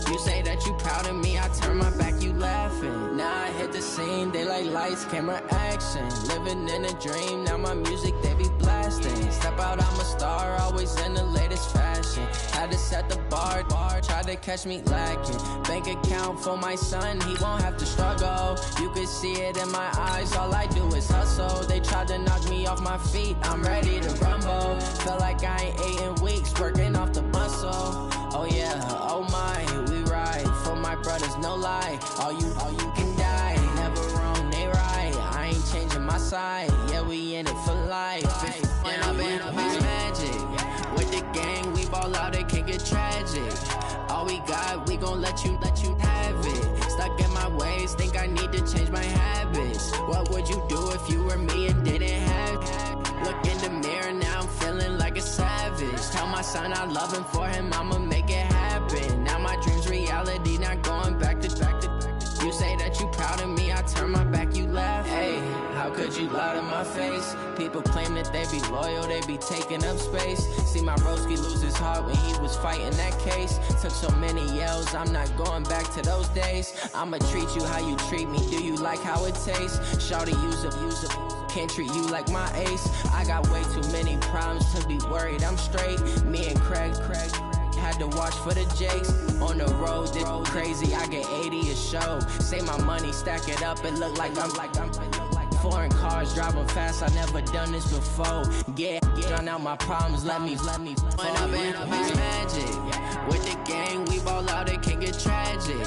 You say that you proud of me, I turn my back, you laughing. Now I hit the scene, they like lights, camera, action. Living in a dream, now my music, they be blasting. Step out, I'm a star, always in the latest fashion. Had to set the bar, try to catch me lacking. Bank account for my son, he won't have to struggle. You can see it in my eyes, all I do is hustle. They tried to knock me off my feet, I'm ready to rumble. Felt like I ain't ate in weeks, working off the muscle. Oh yeah, oh my, we ride for my brothers, no lie. All you can die, never wrong, they right. I ain't changing my side, yeah, we in it for life. And I've been magic. With the gang, we ball out, it can get tragic. All we got, we gon' let you have it. Stuck in my ways, think I need to change my habits. What would you do if you were me and didn't have it? Look in the mirror, now I'm feeling like a savage. Tell my son I love him, for him I'ma make it happen. Now my dream's reality, not going back to. You say that you proud of me, I turn my back, you laugh. Hey, how could you lie to my face? People claim that they be loyal, they be taking up space. See my broski lose his heart when he was fighting that case. Took so many yells, I'm not going back to those days. I'ma treat you how you treat me, do you like how it tastes? Shawty, use up, can't treat you like my ace. I got way too many problems to be worried, I'm straight. Me and Craig had to watch for the Jakes. On the road, this crazy, I get 80 a show. Say my money, stack it up, it look like I'm foreign cars, driving fast, I never done this before. Yeah, drown out my problems, let me. When I've been magic. With the gang, we ball out, it can get tragic.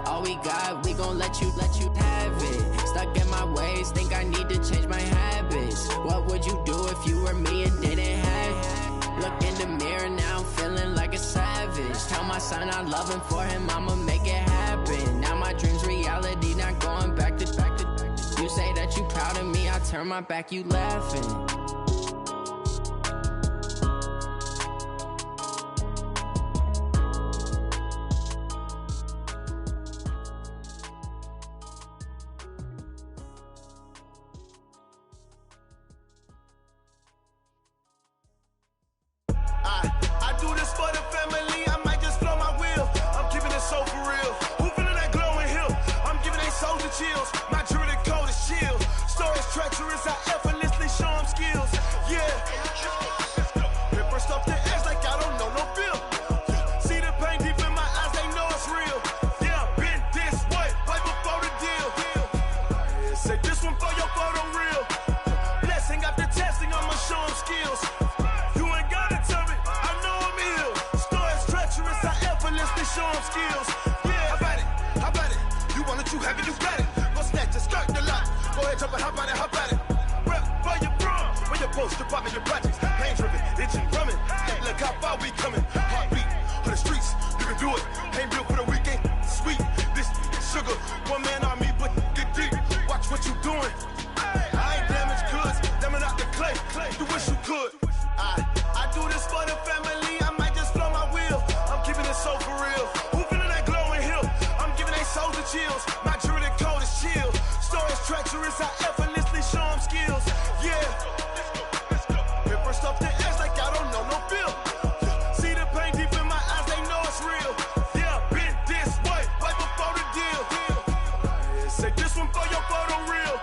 All we got, we gon' let you have it. Stuck in my ways, think I need to change my habits. What would you do if you were me and didn't have it? Look in the mirror, now I'm feeling like a savage. Tell my son I love him, for him I'ma make it happen. Now my dream's reality, not going back to. You say that you proud of me, I turn my back, you laughing. I do this for the family, I might just blow my wheel. I'm keeping it so for real. Who feeling that glowing hill? I'm giving they soldier chills. My jewelry code is chill. Stories treacherous, I effortlessly show them skills. Yeah. Paper stuff the edge like I don't know no feel. See the pain deep in my eyes, they know it's real. Yeah, been this way, right before the deal. Say this one for your photo real. Blessing after testing, I'ma show them skills. You ain't gotta tell me, I know I'm ill. Stories treacherous, I effortlessly show them skills. Yeah, how about it? You want it, you have it, you got it. Go snatch it, skirt the lot. Go ahead, jump it, how about it? Rep where you from, where you post, department, your projects. Pain driven, itching, drumming. Hey, look how far we coming. Heartbeat on the streets, you can do it. Ain't built for the weekend, sweet. This sugar, one man army, but get deep. Watch what you doing. I ain't damaged goods, damn out the clay. You wish you could. I do this for the family, I might just blow my wheel. I'm keeping it so for real. Who feeling that glowing hill? I'm giving they soldier chills. My jewelry code is chill. Stories treacherous, I effortlessly show them skills. Yeah. Paper stuff the edge like I don't know no feel. See the pain deep in my eyes, they know it's real. Yeah, been this way, right before the deal. Say this one for your photo real.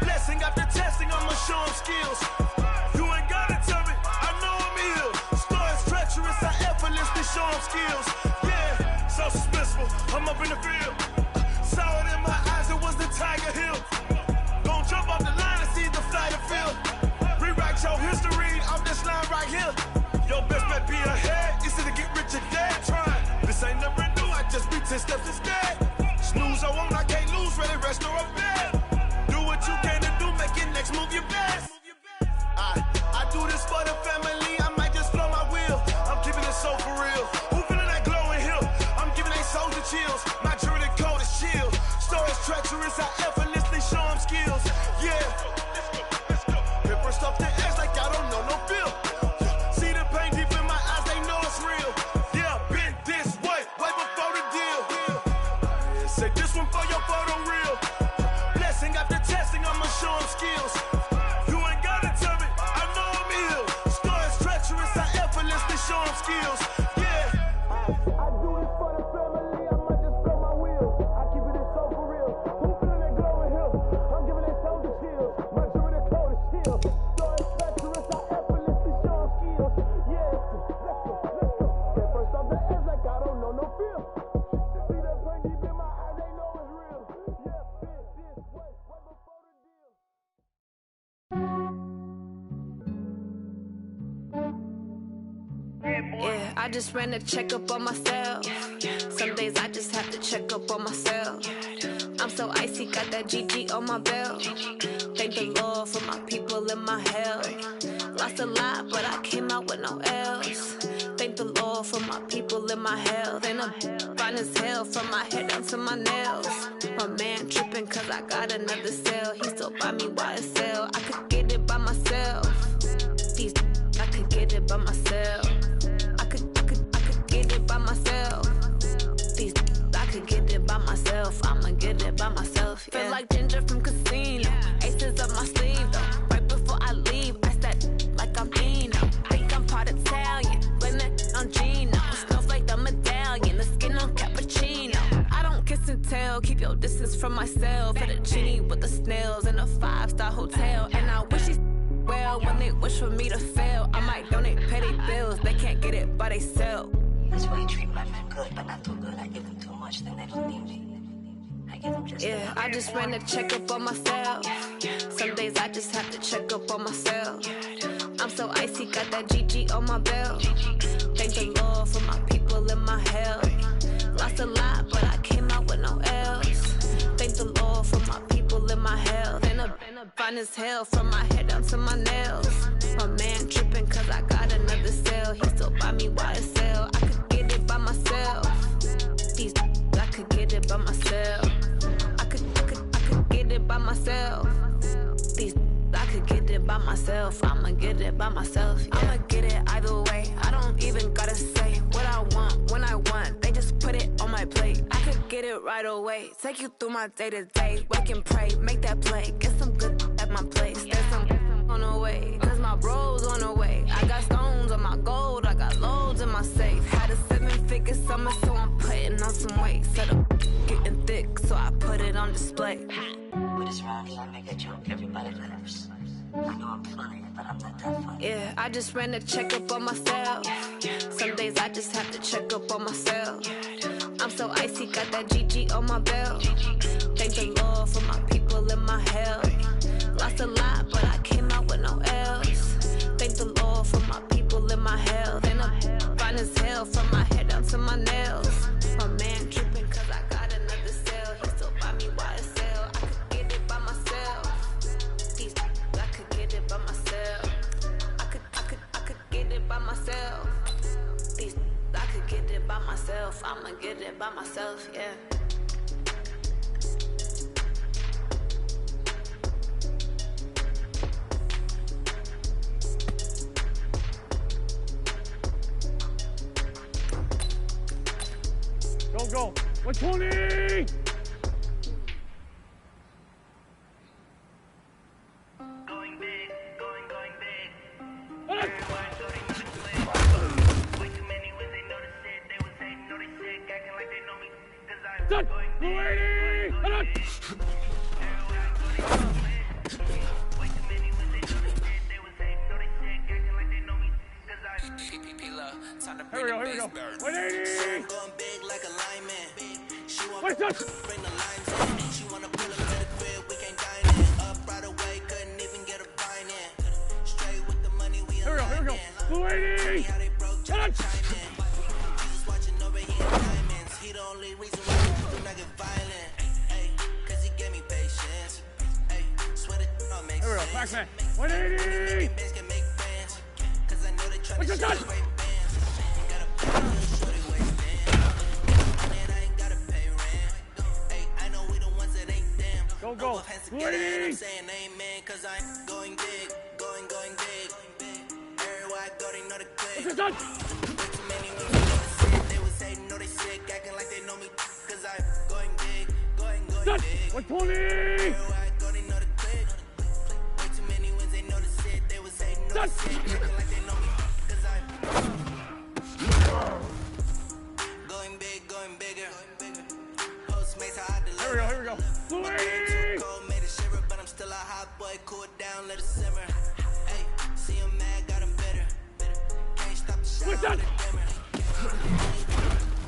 Blessing after testing, I'ma show them skills. You ain't gotta tell me, I know I'm ill. Stories treacherous, I effortlessly show them skills. Yeah, so suspenseful, I'm up in the field. Saw it in my eyes, it was the Tiger Hill. Gon' jump off the line and see the flight of field. Rewrite your history off this line right here. Your best bet be ahead, easy to get rich or dead. Trying, this ain't never new, I just be 10 steps instead. Snooze or won't, I can't lose, ready, rest or a bed. Do what you can to do, make it next move your best. I do this for the family, I might just blow my wheel. I'm keeping it so for real. Who feeling that glowing hill? I'm giving they soldier chills. My jewelry code is chill. Stories treacherous, I effortlessly show them skills. Yeah. Say this one for your photo reel. Blessing after testing, I'ma show 'em skills. You ain't gotta tell me, I know I'm ill. Stories treacherous, I effortlessly show 'em skills. Yeah. I do it for the family, I might just blow my wheel. I keep it so for real. Who feeling that glowing hill? I'm giving that soldier chills. My jewelry the coldest chill. Stories treacherous, I effortlessly show 'em skills. Yeah, let's go. Get first off the edge like I don't know no feel. See that pain deep in my eyes, they know it's real. Yeah, this way before the deal. Yeah, I just ran a checkup on myself. Some days I just have to check up on myself. I'm so icy, got that GG on my belt. Thank the Lord for my people in my health. Lost a lot, but I came out with no L's. Thank the Lord for my people in my health. And I'm fine as hell from my head down to my nails. My man tripping cause I got another cell. He still buy me YSL. I could get it by myself. These I could get it by myself. I could get it by myself. These I could get it by myself. I'ma get it by myself. Yeah. Feel like Ginger from Casino. Aces up my sleeve though. Right before I leave, I said like I'm Dino. Think I'm part Italian. Blame that on Gino. Snowflake the medallion. The skin on cappuccino. I don't kiss and tell. Keep your distance from myself. At a genie with the snails in a 5-star hotel. And I wish he's well when they wish for me to fail. I might donate, pay their bills. They can't get it by they sell. That's why you treat my men good, but not too good. I give them too much, then they don't need me. I give them just yeah, I just ran a checkup on myself. Some days I just have to check up on myself. I'm so icy, got that GG on my belt. Thank the Lord for my people in my health. Lost a lot, but I came out with no L's. Thank the Lord for my people in my health. And I'm fine as hell from my head down to my nails. My man tripping cause I got another cell. He still buy me YSL. I could get it by myself. These I could get it by myself. I could get it by myself. These I could get it by myself. I'ma get it by myself. Yeah. I'ma get it either way. I don't even gotta say what I want when I want. They just put it on my plate. I could get it right away. Take you through my day to day. Wake and pray, make that play. Get some good at my place. There's some on the way. Cause my bro's on the way. I got stones on my gold. I got loads in my safe. Had a 7-figure summer, so I'm putting on some weight. Set up getting thick, so I put it on display. With this round, I make a joke, everybody laughs. I know I'm funny, but I'm not that funny. Yeah, I just ran a checkup on myself. Some days I just have to check up on myself. I'm so icy, got that GG on my belt. Thank the Lord for my people in my health. Lost a lot, but I came out with no L's. Thank the Lord for my people in my health. And I'm fine as hell from my head down to my nails. My man tripping cause I got another cell. He still buy me YSL. I could get it by myself. These I could get it by myself. I could get it by myself. These I could get it by myself. I'ma get it by myself, yeah. Go. 120! Going big, going big. What? Way too many when they know the shit. They was hating, know they sick, acting like they know me. Cause I'm Done. going big. 280! Way too many when they know the shit. They was hating, know they sick, acting like they know me. Cause I Here we go. 180! Going big like a lineman. She want Wait, touch! bring the lines in. She wanna pull up to the crib, we can't dine in. Up right away, couldn't even get a fine in. Straight with the money, we Here we go. 280! how they broke, try to chime in. Jesus watching over here in diamonds. He the only reason why we do not get violent. Ay, cause he gave me patience. Ay, swear that don't make Here we go. sense. Back man. 180! Bands can make friends. Cause I know they try What's to your shoot touch? away bands. Gotta put a little shorty waist in. And I ain't gotta pay rent. Ay, I know we the ones that ain't them. Go. No offense to get it, and I'm 280! saying amen. Cause I'm going big, going big. Everywhere I go, they know the click. What's your touch? Way too many when they know the shit. They was hating, know they sick, acting like they know me. Cause I'm going big, Done. 120. Everywhere I go, they know the click. Way too many wins, they know the shit. They was hating, know the shit. Acting like they know me, 'cause I'm going big, going bigger. Postmates, how I deliver. Here we go. My game too cold, made a shiver, but I'm still a hot boy. Cool it down, let it simmer. Hey, see him mad, got him bitter. Can't stop the shine, the dimmer.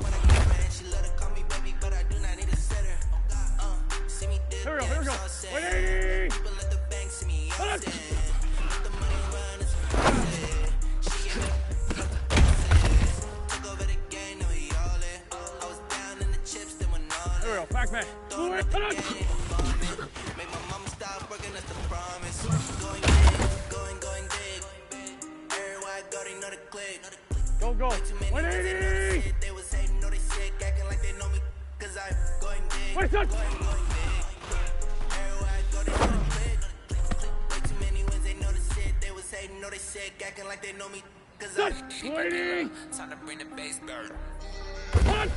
When I get mad, she let her call me baby, but I do not need a sitter. See me dip, Here we go. so sad. People at the bank see me upset. The money run is crazy. She get it. Took over the game, now we all in. I was down in the chips, then went all in. Here we go. Pac-Man. Throwing up the game, bombing. Make my mama stop working, that's the promise. Going big, going big. Everywhere I go, they know the click. Go. Too many ones, they know the shit. They was hating, know they sick, acting like they know me. 'Cause I'm going big, Wait, son. going big. Everywhere I go, they know the click. Way too many wins, they know the shit. They was hating, know they sick, acting like they know me. 'Cause I'm Waiting. time to bring the bass bird. One.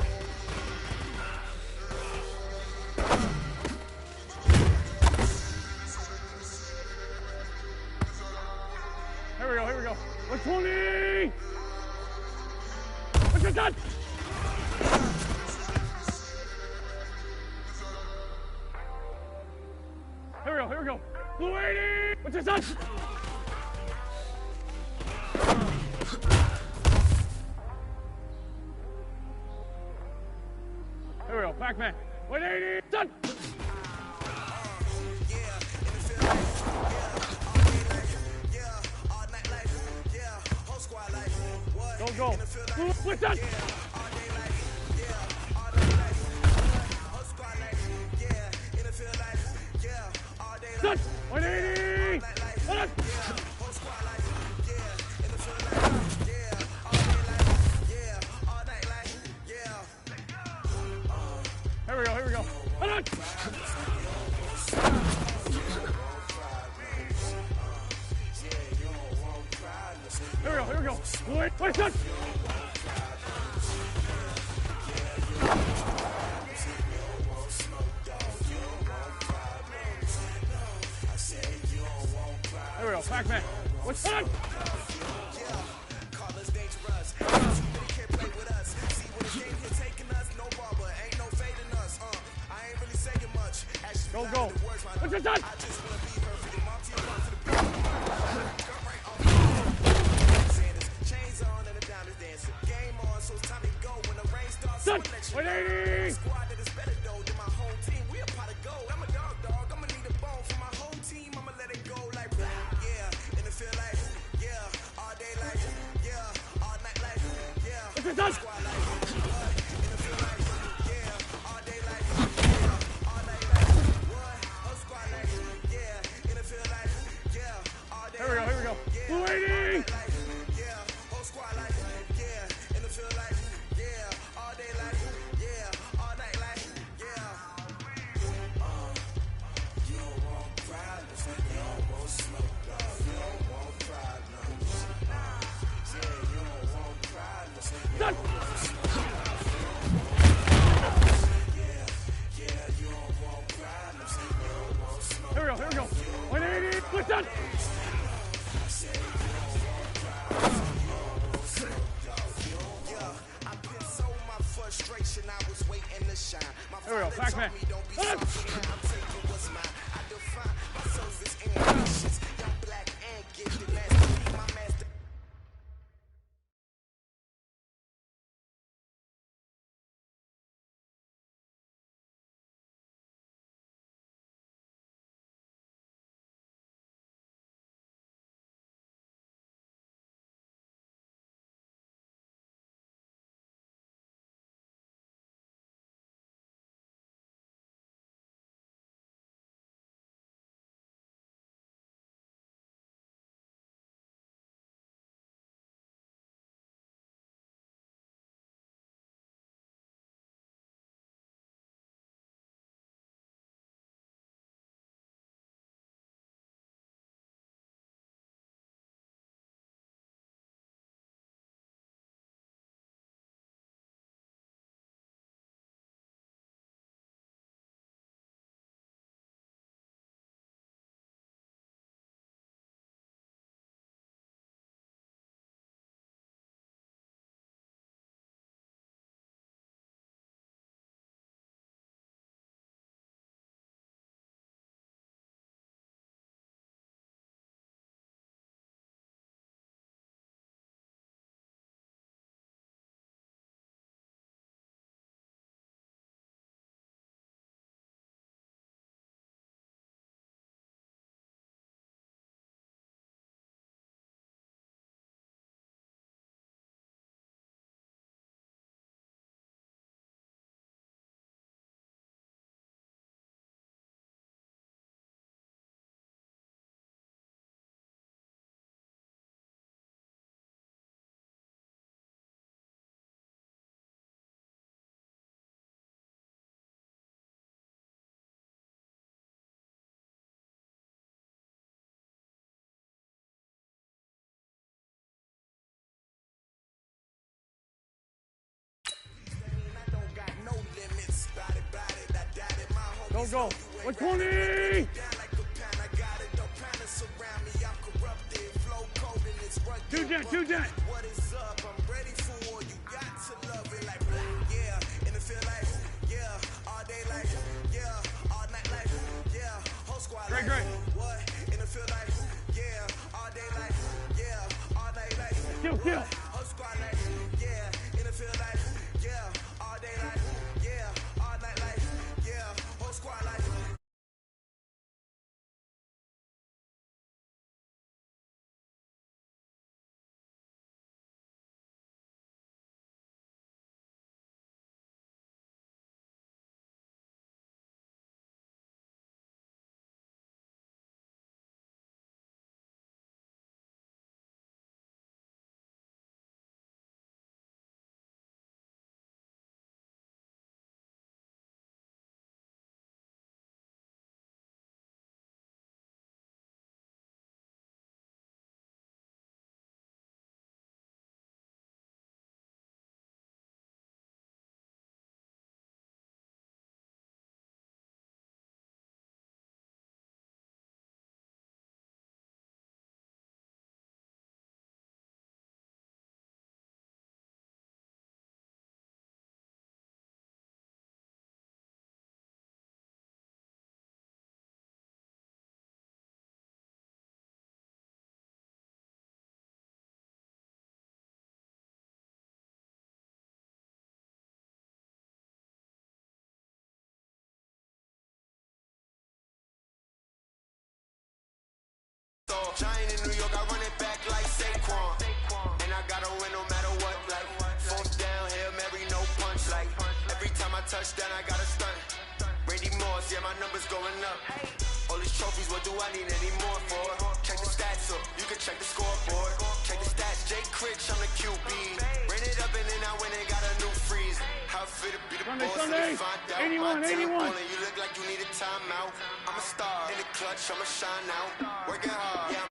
Here we go. 120. What's your done? Here we go. 280. What's your done? Here we go. Pac-Man. 180. Done. Go. What's that? Done. 180. Done. Here we go. Done. Here we go. Wait, son. Here we go, Pac-Man. What's that? Call us dangerous. You really can't play with us. See, when the game here taking us, no barber, ain't no fading us. I ain't really saying much. Actually, Go. What's your son? I just wanna be her for your mom to your mom to the beat. Right off Sanders, chains on and the diamonds dancing. Game on, so it's time to go. When the rain starts, Son, I'ma let you 180. know. Squad that is better though than my whole team. We a pot of gold. I'm a dog. I'ma need a bone for my whole team. I'ma let it go like yeah. And it feel like yeah. All day like yeah. All night like yeah. What's your son? Squad like what? And it feel like yeah. All day like yeah. All night like what? Oh, squad like yeah. And it feel like yeah. All day Here we go. 280. yeah. Whole squad like yeah. And it feel like yeah. All day like yeah. All night like yeah. You don't want problems. You don't want smoke, dog. You don't want problems. Yeah, you don't want problems. Done. Yeah, you don't want problems. You don't want smoke. Here we go. 180. What's that? I been so my frustration, I was waiting to shine. My Here we go, father Pac-Man. told me don't be Done. soft, so now I'm taking what's mine. I define myself as ambitious, young, black, and gifted. Master, my master. Go, go. 120! Two jet. What is up? I'm ready for all you got to love it like yeah. And it feel like yeah. All day like yeah. All night like yeah. Whole squad like Great. what? And it feel like yeah. All day like yeah. All night like Kill. whole squad like yeah. And it feel like yeah. All day like yeah. All night like yeah. Whole squad like Giant in New York, I run it back like Saquon. And I gotta win no matter what, like fourth down, Hail Mary, no punch, like every time I touch down, I gotta stunt. Randy Moss, yeah, my numbers going up. All these trophies, what do I need any more for? Check the stats up, you can check the scoreboard. Check the stats, JBricks1's, I'm the QB. Ran it up and then I went and got a new freeze. How fit to be the boss, Sunday. find out 81. You look like you need a timeout. I'm a star in the clutch, I'ma shine out. Working hard, yeah.